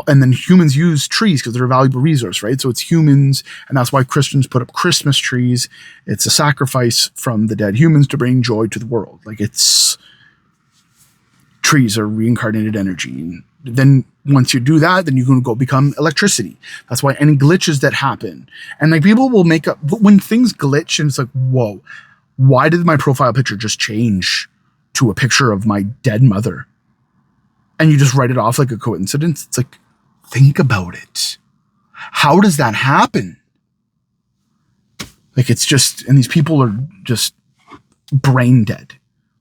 And then humans use trees because they're a valuable resource, right? So it's humans, and that's why Christians put up Christmas trees. It's a sacrifice from the dead humans to bring joy to the world. Like, trees are reincarnated energy. And then once you do that, then you're going to go become electricity. That's why any glitches that happen, and like people will make up, when things glitch and it's like, whoa, why did my profile picture just change to a picture of my dead mother? And you just write it off like a coincidence. It's like, think about it. How does that happen? Like, it's just, and these people are just brain dead,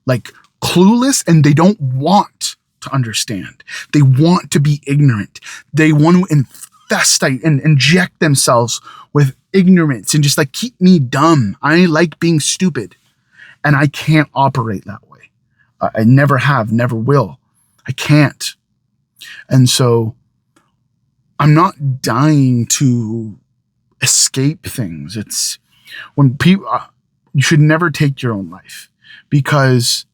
like clueless, and they don't want to understand. They want to be ignorant. They want to infestate and inject themselves with ignorance and just like keep me dumb. I like being stupid, and I can't operate that way. I never have, never will. I can't. And so I'm not dying to escape things. It's when people, you should never take your own life, because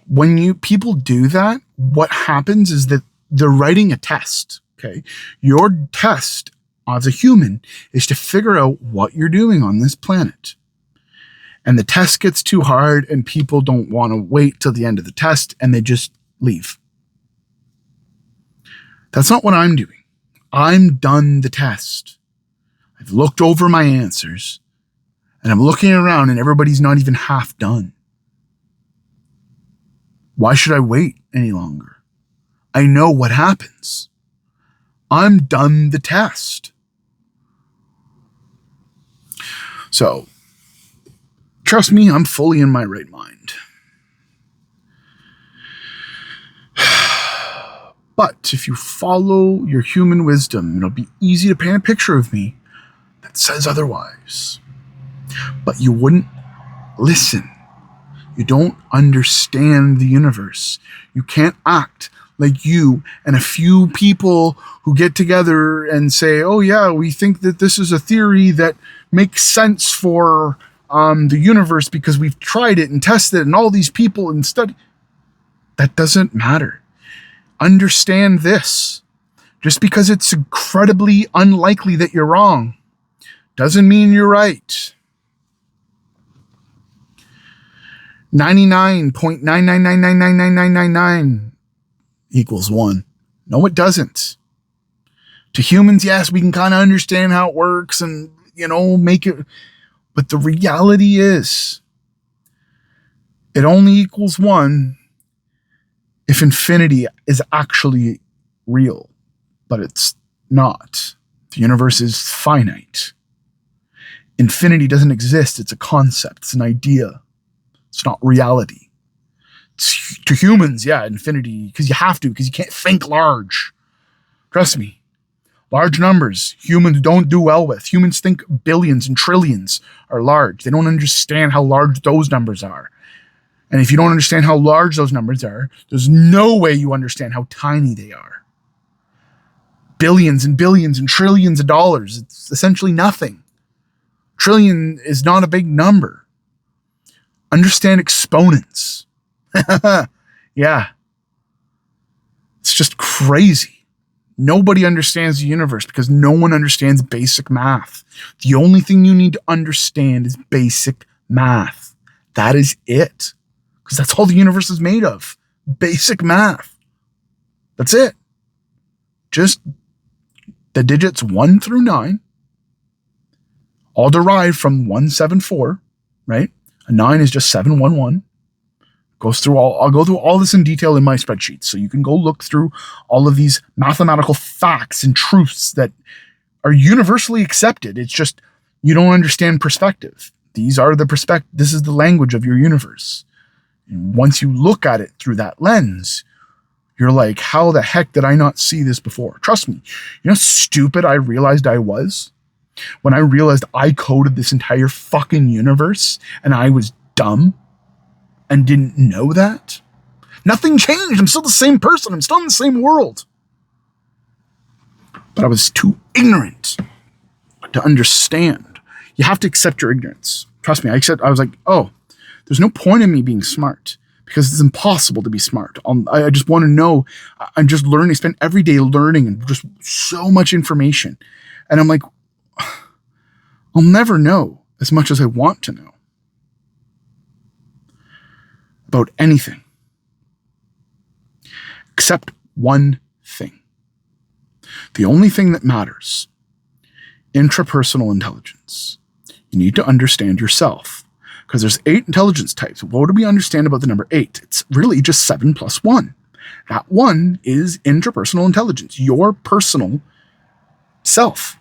when people do that, what happens is that they're writing a test. Okay. Your test as a human is to figure out what you're doing on this planet. And the test gets too hard and people don't want to wait till the end of the test and they just leave. That's not what I'm doing. I'm done the test. I've looked over my answers and I'm looking around and everybody's not even half done. Why should I wait any longer? I know what happens. I'm done the test. So, trust me, I'm fully in my right mind. But if you follow your human wisdom, it'll be easy to paint a picture of me that says otherwise. But you wouldn't listen. You don't understand the universe. You can't act like you and a few people who get together and say, oh yeah, we think that this is a theory that makes sense for the universe because we've tried it and tested it and all these people and study. That doesn't matter. Understand this. Just because it's incredibly unlikely that you're wrong doesn't mean you're right. 99.999999999 equals 1. No, it doesn't. To humans, yes, we can kind of understand how it works and, make it. But the reality is, it only equals 1 if infinity is actually real. But it's not. The universe is finite. Infinity doesn't exist. It's a concept. It's an idea. It's not reality. To humans, yeah, infinity, because you have to, because you can't think large. Trust me. Large numbers, humans don't do well with. Humans think billions and trillions are large. They don't understand how large those numbers are. And if you don't understand how large those numbers are, there's no way you understand how tiny they are. Billions and billions and trillions of dollars. It's essentially nothing. Trillion is not a big number. Understand exponents. Yeah. It's just crazy. Nobody understands the universe because no one understands basic math. The only thing you need to understand is basic math. That is it. Because that's all the universe is made of. Basic math. That's it. Just the digits 1 through 9, all derived from 174, right? A 9 is just 711. I'll go through all this in detail in my spreadsheet. So you can go look through all of these mathematical facts and truths that are universally accepted. It's just, you don't understand perspective. This is the language of your universe. And once you look at it through that lens, you're like, how the heck did I not see this before? Trust me. You know how stupid I realized I was? When I realized I coded this entire fucking universe and I was dumb and didn't know that? Nothing changed. I'm still the same person. I'm still in the same world. But I was too ignorant to understand. You have to accept your ignorance. Trust me, I was like, oh, there's no point in me being smart because it's impossible to be smart. I just want to know. I'm just learning. I spend every day learning and just so much information. And I'm like, I'll never know as much as I want to know about anything except one thing. The only thing that matters, intrapersonal intelligence. You need to understand yourself because there's 8 intelligence types. What do we understand about the number 8? It's really just 7 plus 1. That 1 is intrapersonal intelligence, your personal self.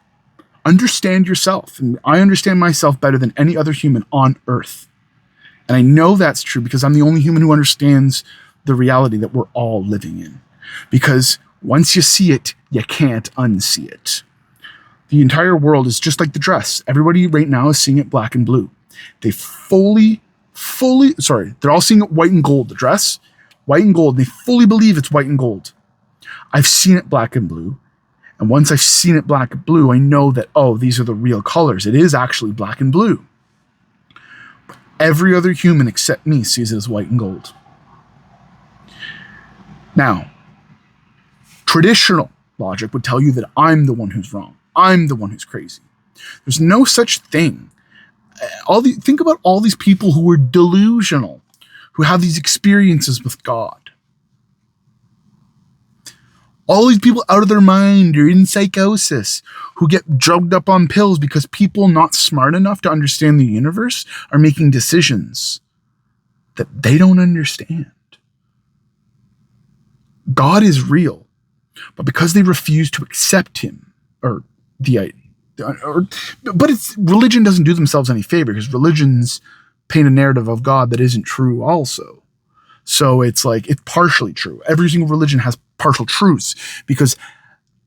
Understand yourself. And I understand myself better than any other human on earth. And I know that's true because I'm the only human who understands the reality that we're all living in. Because once you see it, you can't unsee it. The entire world is just like the dress. Everybody right now is seeing it black and blue. They they're all seeing it white and gold. The dress, white and gold. They fully believe it's white and gold. I've seen it black and blue. And once I've seen it black and blue, I know that, oh, these are the real colors. It is actually black and blue. But every other human except me sees it as white and gold. Now, traditional logic would tell you that I'm the one who's wrong. I'm the one who's crazy. There's no such thing. Think about all these people who are delusional, who have these experiences with God. All these people out of their mind or in psychosis who get drugged up on pills because people not smart enough to understand the universe are making decisions that they don't understand. God is real, but because they refuse to accept him, religion doesn't do themselves any favor because religions paint a narrative of God that isn't true also. So it's like, it's partially true. Every single religion has partial truths because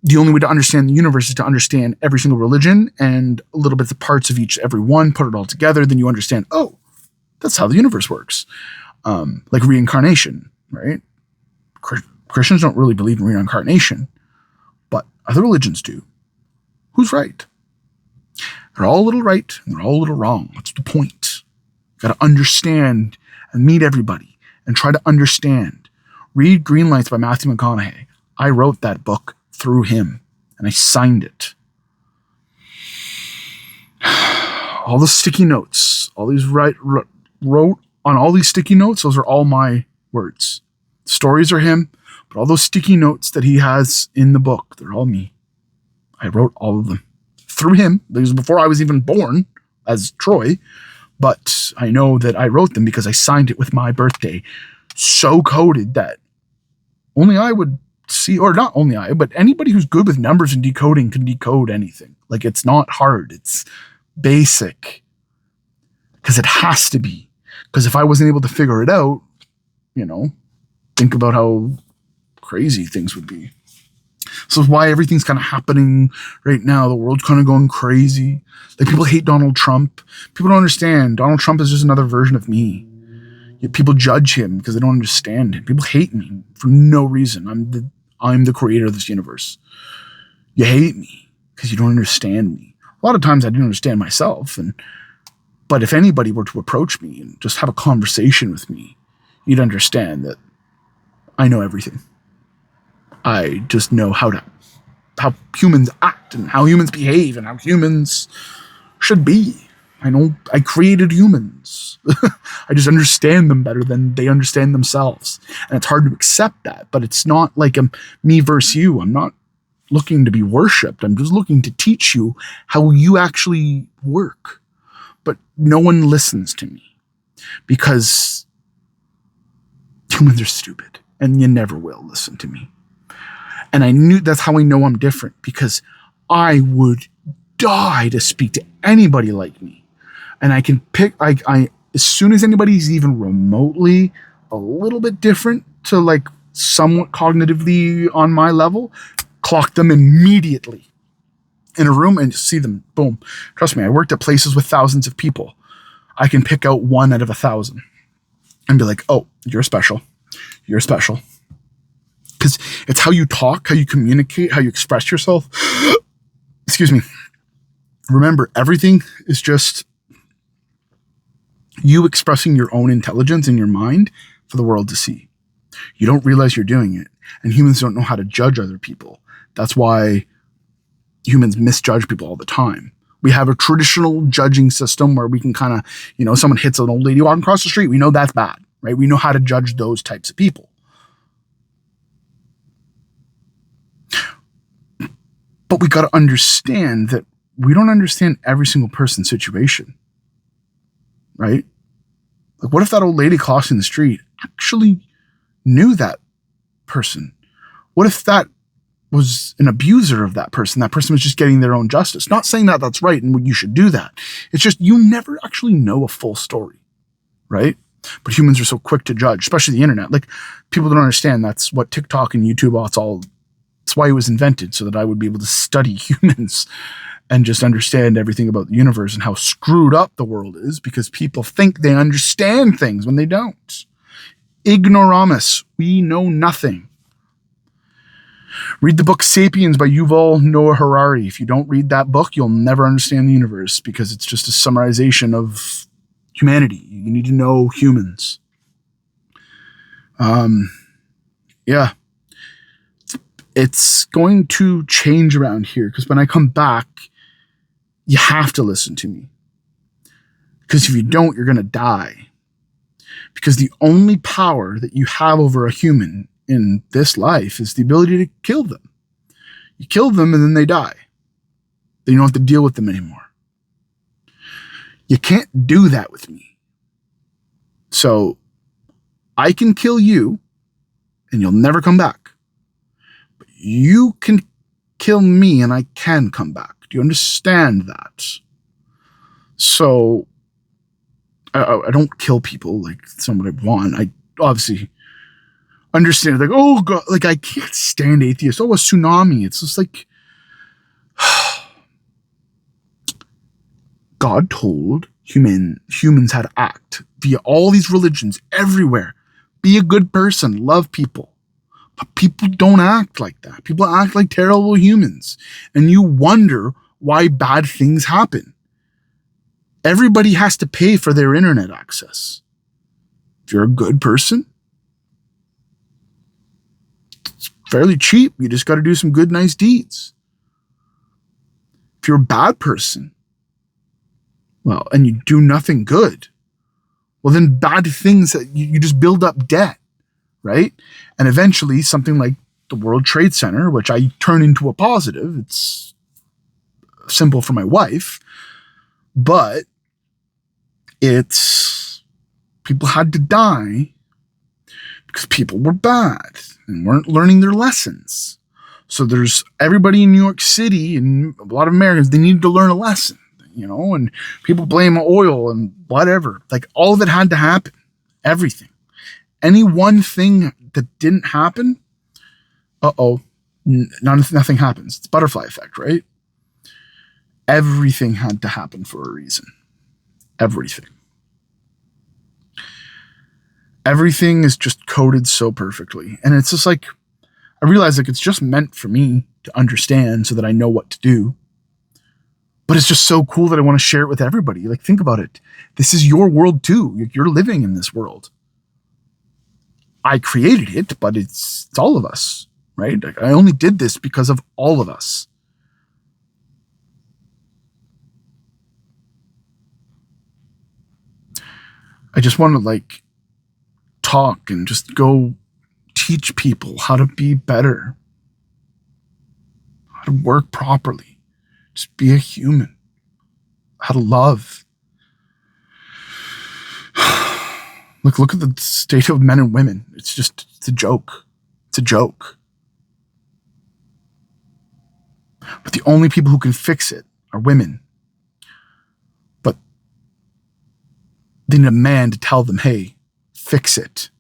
the only way to understand the universe is to understand every single religion and a little bits of parts of every one, put it all together. Then you understand, oh, that's how the universe works. Like reincarnation, right? Christians don't really believe in reincarnation, but other religions do. Who's right? They're all a little right and they're all a little wrong. What's the point? You got to understand and meet everybody and try to understand. Read Green Lights by Matthew McConaughey. I wrote that book through him and I signed it. All the sticky notes, all these wrote on all these sticky notes, those are all my words. Stories are him, but all those sticky notes that he has in the book, they're all me. I wrote all of them through him. It was before I was even born as Troy, but I know that I wrote them because I signed it with my birthday, so coded that only I would see, or not only I, but anybody who's good with numbers and decoding can decode anything. Like, it's not hard. It's basic because it has to be. Because if I wasn't able to figure it out, think about how crazy things would be. So why everything's kind of happening right now. The world's kind of going crazy. Like, people hate Donald Trump. People don't understand. Donald Trump is just another version of me. Yet people judge him because they don't understand him. People hate me for no reason. I'm the creator of this universe. You hate me because you don't understand me. A lot of times I didn't understand myself. But if anybody were to approach me and just have a conversation with me, you'd understand that I know everything. I just know how humans act and how humans behave and how humans should be. I know I created humans. I just understand them better than they understand themselves. And it's hard to accept that, but it's not like me versus you. I'm not looking to be worshipped. I'm just looking to teach you how you actually work. But no one listens to me because humans are stupid and you never will listen to me. And that's how I know I'm different, because I would die to speak to anybody like me. And I can pick, I as soon as anybody's even remotely a little bit different to like somewhat cognitively on my level, clock them immediately in a room and see them, boom. Trust me, I worked at places with thousands of people. I can pick out 1 out of 1,000 and be like, oh, you're special. You're special. Because it's how you talk, how you communicate, how you express yourself. Excuse me. Remember, everything is just you expressing your own intelligence in your mind for the world to see. You don't realize you're doing it. And humans don't know how to judge other people. That's why humans misjudge people all the time. We have a traditional judging system where we can kind of, someone hits an old lady walking across the street. We know that's bad, right? We know how to judge those types of people. But we got to understand that we don't understand every single person's situation, right? Like, what if that old lady crossing the street actually knew that person? What if that was an abuser of that person? That person was just getting their own justice. Not saying that that's right and you should do that. It's just you never actually know a full story, right? But humans are so quick to judge, especially the internet. Like, people don't understand that's what TikTok and YouTube, it's why it was invented, so that I would be able to study humans and just understand everything about the universe and how screwed up the world is, because people think they understand things when they don't. Ignoramus. We know nothing. Read the book Sapiens by Yuval Noah Harari. If you don't read that book, you'll never understand the universe, because it's just a summarization of humanity. You need to know humans. Yeah. It's going to change around here, because when I come back, you have to listen to me. Because if you don't, you're going to die. Because the only power that you have over a human in this life is the ability to kill them. You kill them and then they die. Then you don't have to deal with them anymore. You can't do that with me. So I can kill you and you'll never come back. But you can kill me and I can come back. Do you understand that? So I don't kill people like someone I want. I obviously understand, like, oh God, like, I can't stand atheists. Oh, a tsunami. It's just like, God told humans how to act via all these religions everywhere. Be a good person, love people. But people don't act like that. People act like terrible humans. And you wonder why bad things happen. Everybody has to pay for their internet access. If you're a good person, it's fairly cheap. You just got to do some good, nice deeds. If you're a bad person, well, and you do nothing good, Well, then bad things that you just build up debt, right? And eventually something like the World Trade Center, which I turn into a positive, it's simple for my wife, but it's people had to die because people were bad and weren't learning their lessons. So there's everybody in New York City and a lot of Americans, they needed to learn a lesson, and people blame oil and whatever. Like all of it had to happen. Everything. Any one thing that didn't happen, nothing happens. It's butterfly effect, right? Everything had to happen for a reason. Everything. Everything is just coded so perfectly. And it's just like, I realize like it's just meant for me to understand so that I know what to do. But it's just so cool that I want to share it with everybody. Like, think about it. This is your world too. You're living in this world. I created it, but it's all of us, right? Like, I only did this because of all of us. I just want to like talk and just go teach people how to be better, how to work properly, just be a human, how to love. Look at the state of men and women. It's a joke. It's a joke. But the only people who can fix it are women. But they need a man to tell them, hey, fix it.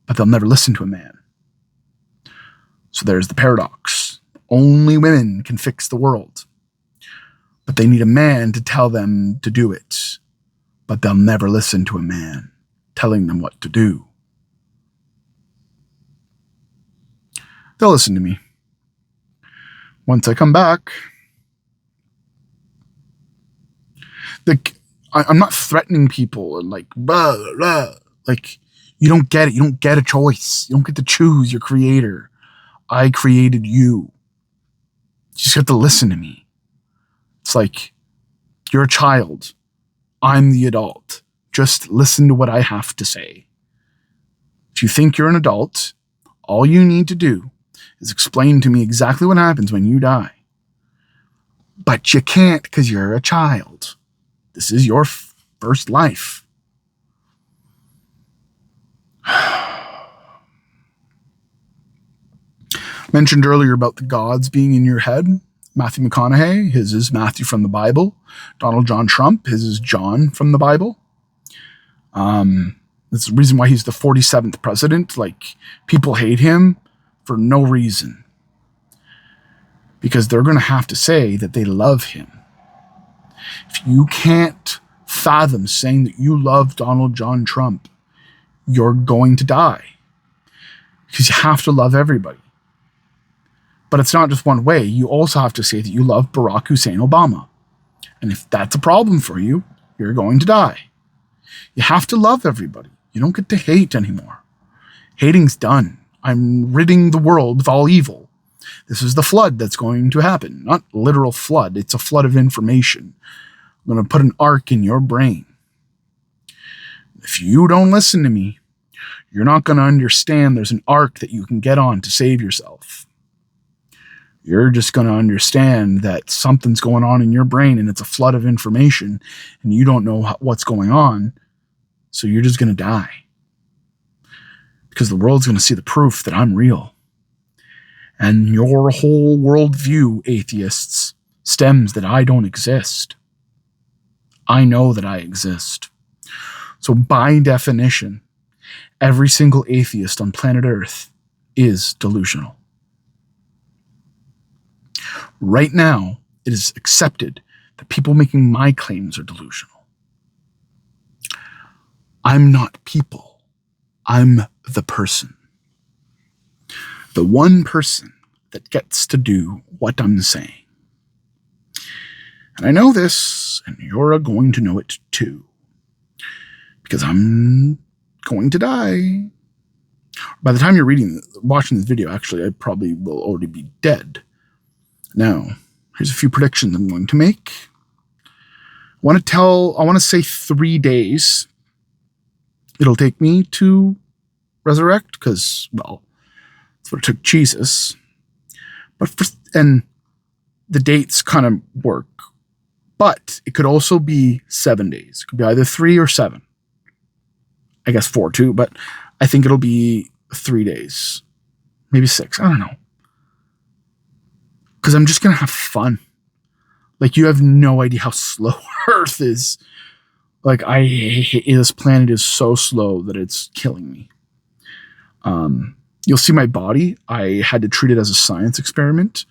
But they'll never listen to a man. So there's the paradox. Only women can fix the world. But they need a man to tell them to do it. But they'll never listen to a man telling them what to do. They'll listen to me. Once I come back, I'm not threatening people and like, blah, blah. Like, you don't get it. You don't get a choice. You don't get to choose your creator. I created you. You just have to listen to me. It's like, you're a child. I'm the adult. Just listen to what I have to say. If you think you're an adult, all you need to do is explain to me exactly what happens when you die. But you can't because you're a child. This is your first life. Mentioned earlier about the gods being in your head. Matthew McConaughey, his is Matthew from the Bible. Donald John Trump, his is John from the Bible. That's the reason why he's the 47th president. Like, people hate him for no reason. Because they're going to have to say that they love him. If you can't fathom saying that you love Donald John Trump, you're going to die. Because you have to love everybody. But it's not just one way. You also have to say that you love Barack Hussein Obama. And if that's a problem for you, you're going to die. You have to love everybody. You don't get to hate anymore. Hating's done. I'm ridding the world of all evil. This is the flood that's going to happen. Not literal flood. It's a flood of information. I'm going to put an arc in your brain. If you don't listen to me, you're not going to understand there's an arc that you can get on to save yourself. You're just going to understand that something's going on in your brain and it's a flood of information and you don't know what's going on. So you're just going to die. Because the world's going to see the proof that I'm real. And your whole worldview, atheists, stems that I don't exist. I know that I exist. So by definition, every single atheist on planet Earth is delusional. Right now, it is accepted that people making my claims are delusional. I'm not people. I'm the person. The one person that gets to do what I'm saying. And I know this, and you're going to know it too. Because I'm going to die. By the time you're watching this video, actually, I probably will already be dead. Now, here's a few predictions I'm going to make. I want to say 3 days it'll take me to resurrect, because, well, that's what it took Jesus. And the dates kind of work. But it could also be 7 days. It could be either 3 or 7. I guess 4 too, but I think it'll be 3 days. Maybe 6. I don't know. Because I'm just going to have fun. Like, you have no idea how slow Earth is. Like, this planet is so slow that it's killing me. You'll see my body. I had to treat it as a science experiment.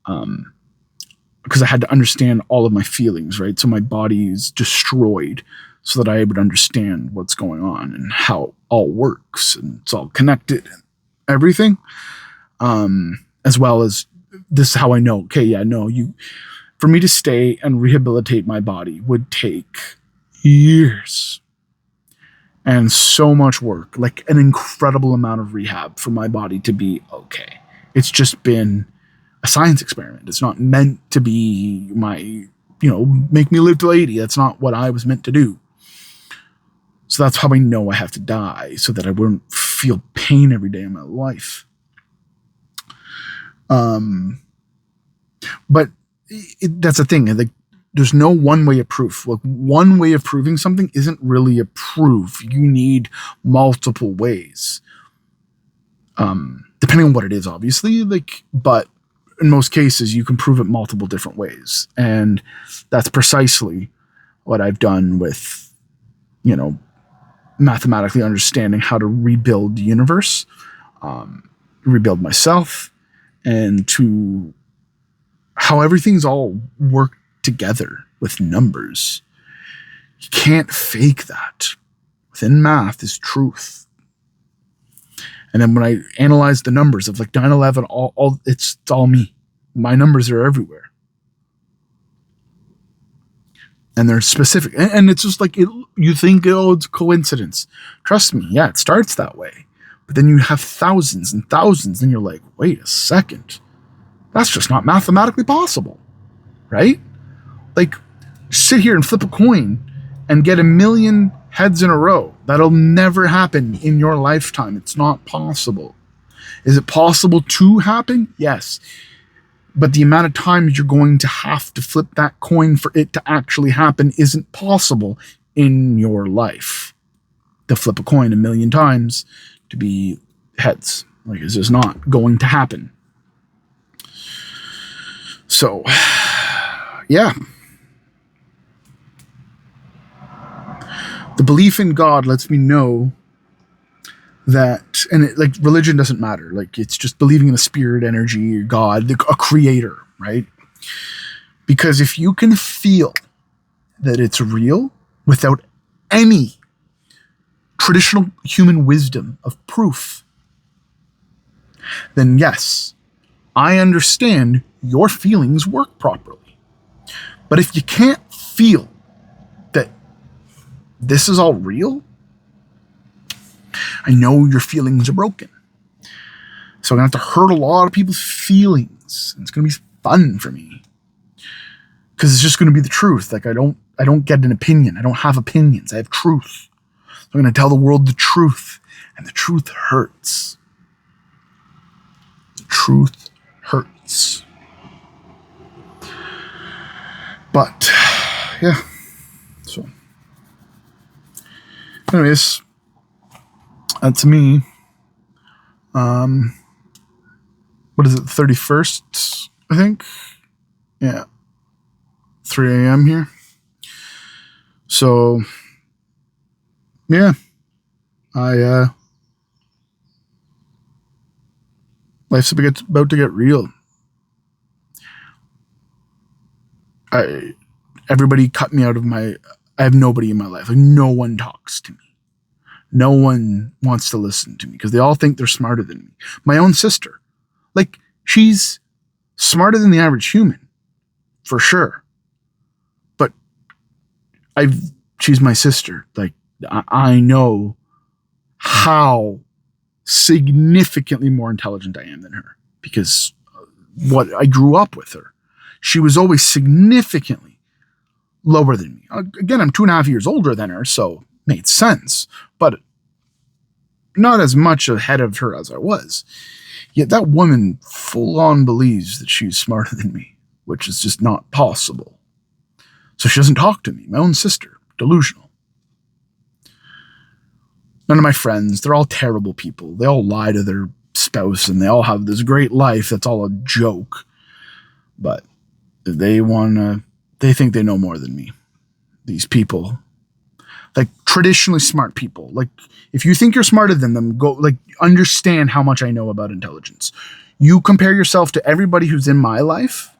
Because I had to understand all of my feelings, right? So my body is destroyed so that I would understand what's going on and how it all works, and it's all connected and everything. As well as, this is how I know, okay, yeah, no, for me to stay and rehabilitate my body would take years and so much work, like an incredible amount of rehab for my body to be okay. It's just been a science experiment. It's not meant to be make me live till 80. That's not what I was meant to do. So that's how I know I have to die, so that I wouldn't feel pain every day of my life. But that's the thing. Like, there's no one way of proof. Like, one way of proving something isn't really a proof. You need multiple ways. Depending on what it is, obviously. But in most cases, you can prove it multiple different ways. And that's precisely what I've done with, mathematically understanding how to rebuild the universe, rebuild myself, and to how everything's all worked together with numbers. You can't fake that. Within math is truth. And then when I analyze the numbers of 9/11, it's all me. My numbers are everywhere. And they're specific. And it's just you think, it's coincidence. Trust me, yeah, it starts that way. But then you have thousands and thousands, and you're like, wait a second. That's just not mathematically possible. Right? Sit here and flip a coin and get 1 million heads in a row. That'll never happen in your lifetime. It's not possible. Is it possible to happen? Yes. But the amount of times you're going to have to flip that coin for it to actually happen isn't possible in your life. To flip a coin 1 million times to be heads. It's just not going to happen. So, yeah. The belief in God lets me know that, and religion doesn't matter. It's just believing in a spirit, energy, or God, a creator, right? Because if you can feel that it's real without any traditional human wisdom of proof, then yes, I understand your feelings work properly. But if you can't feel that this is all real, I know your feelings are broken. So I'm going to have to hurt a lot of people's feelings. And it's going to be fun for me. Because it's just going to be the truth. I don't get an opinion. I don't have opinions. I have truth. So I'm going to tell the world the truth. And the truth hurts. The truth hurts. But, yeah. So, anyways, that's me. What is it, 31st, I think? Yeah. 3 a.m. here. So, yeah. Life's about to get real. Everybody cut me out of I have nobody in my life. No one talks to me. No one wants to listen to me because they all think they're smarter than me. My own sister. She's smarter than the average human. For sure. But she's my sister. I know how significantly more intelligent I am than her because what I grew up with her. She was always significantly lower than me. Again, I'm 2.5 years older than her, so it made sense. But not as much ahead of her as I was. Yet that woman full on believes that she's smarter than me, which is just not possible. So she doesn't talk to me. My own sister, delusional. None of my friends, they're all terrible people. They all lie to their spouse and they all have this great life that's all a joke. But they think they know more than me. These people, like traditionally smart people, like if you think you're smarter than them, go like understand how much I know about intelligence. You compare yourself to everybody who's in my life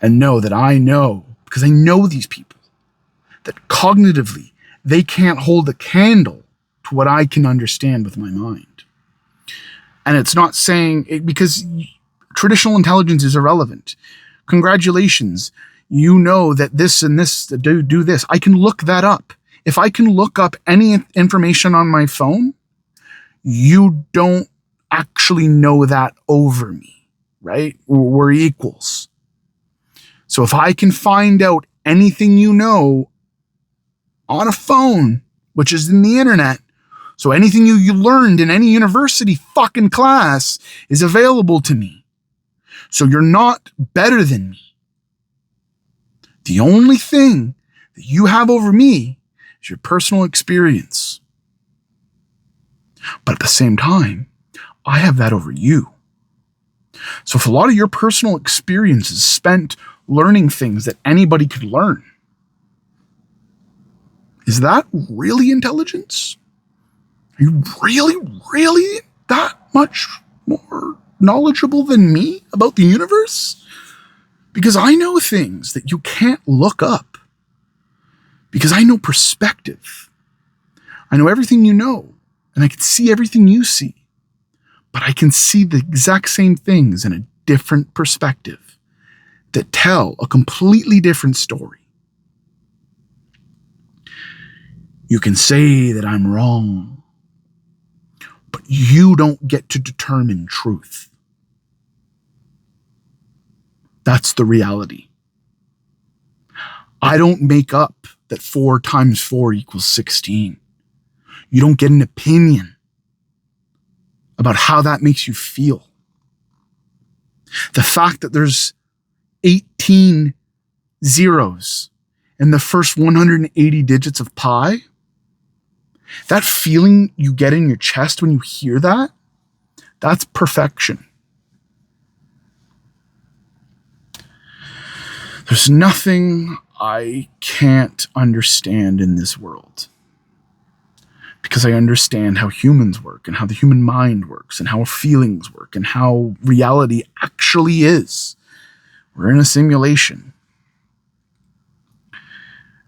and know that I know, because I know these people, that cognitively they can't hold a candle to what I can understand with my mind. And it's not saying it because traditional intelligence is irrelevant. Congratulations. You know that this and this do this. I can look that up. If I can look up any information on my phone, you don't actually know that over me, right? We're equals. So if I can find out anything you know on a phone, which is in the internet, so anything you learned in any university fucking class is available to me. So you're not better than me. The only thing that you have over me is your personal experience. But at the same time, I have that over you. So if a lot of your personal experience is spent learning things that anybody could learn, is that really intelligence? Are you really that much more knowledgeable than me about the universe? Because I know things that you can't look up. Because I know perspective. I know everything you know, and I can see everything you see. But I can see the exact same things in a different perspective that tell a completely different story. You can say that I'm wrong, but you don't get to determine truth. That's the reality. I don't make up that 4 times 4 equals 16. You don't get an opinion about how that makes you feel. The fact that there's 18 zeros in the first 180 digits of pi, that feeling you get in your chest when you hear that, that's perfection. There's nothing I can't understand in this world. Because I understand how humans work and how the human mind works and how feelings work and how reality actually is. We're in a simulation.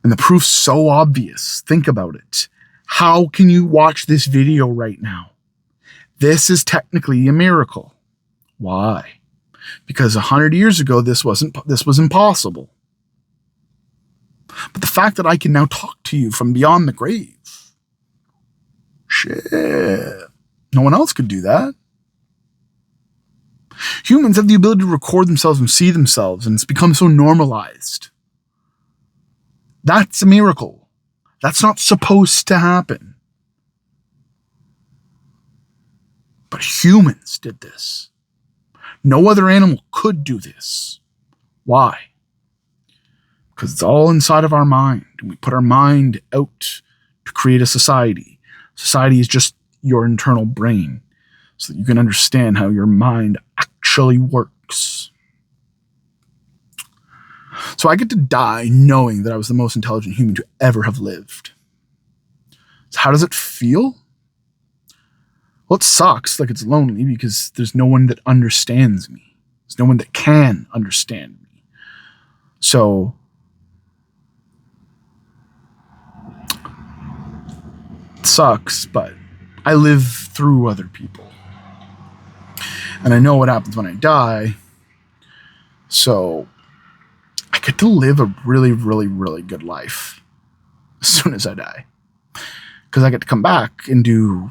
And the proof's so obvious. Think about it. How can you watch this video right now? This is technically a miracle. Why? Because 100 years ago, this was impossible. But the fact that I can now talk to you from beyond the grave, shit, no one else could do that. Humans have the ability to record themselves and see themselves, and it's become so normalized. That's a miracle. That's not supposed to happen. But humans did this. No other animal could do this. Why? Because it's all inside of our mind, and we put our mind out to create a society. Society is just your internal brain, so that you can understand how your mind actually works. So I get to die knowing that I was the most intelligent human to ever have lived. So how does it feel? Well, it sucks, like it's lonely, because there's no one that understands me. There's no one that can understand me. So it sucks, but I live through other people. And I know what happens when I die. So I get to live a really, really, really good life as soon as I die. Because I get to come back and do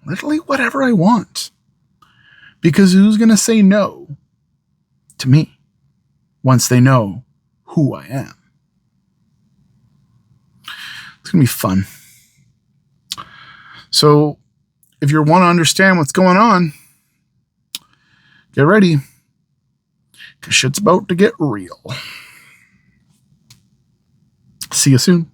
literally whatever I want. Because who's going to say no to me once they know who I am? It's going to be fun. So if you want to understand what's going on, get ready, because shit's about to get real. See you soon.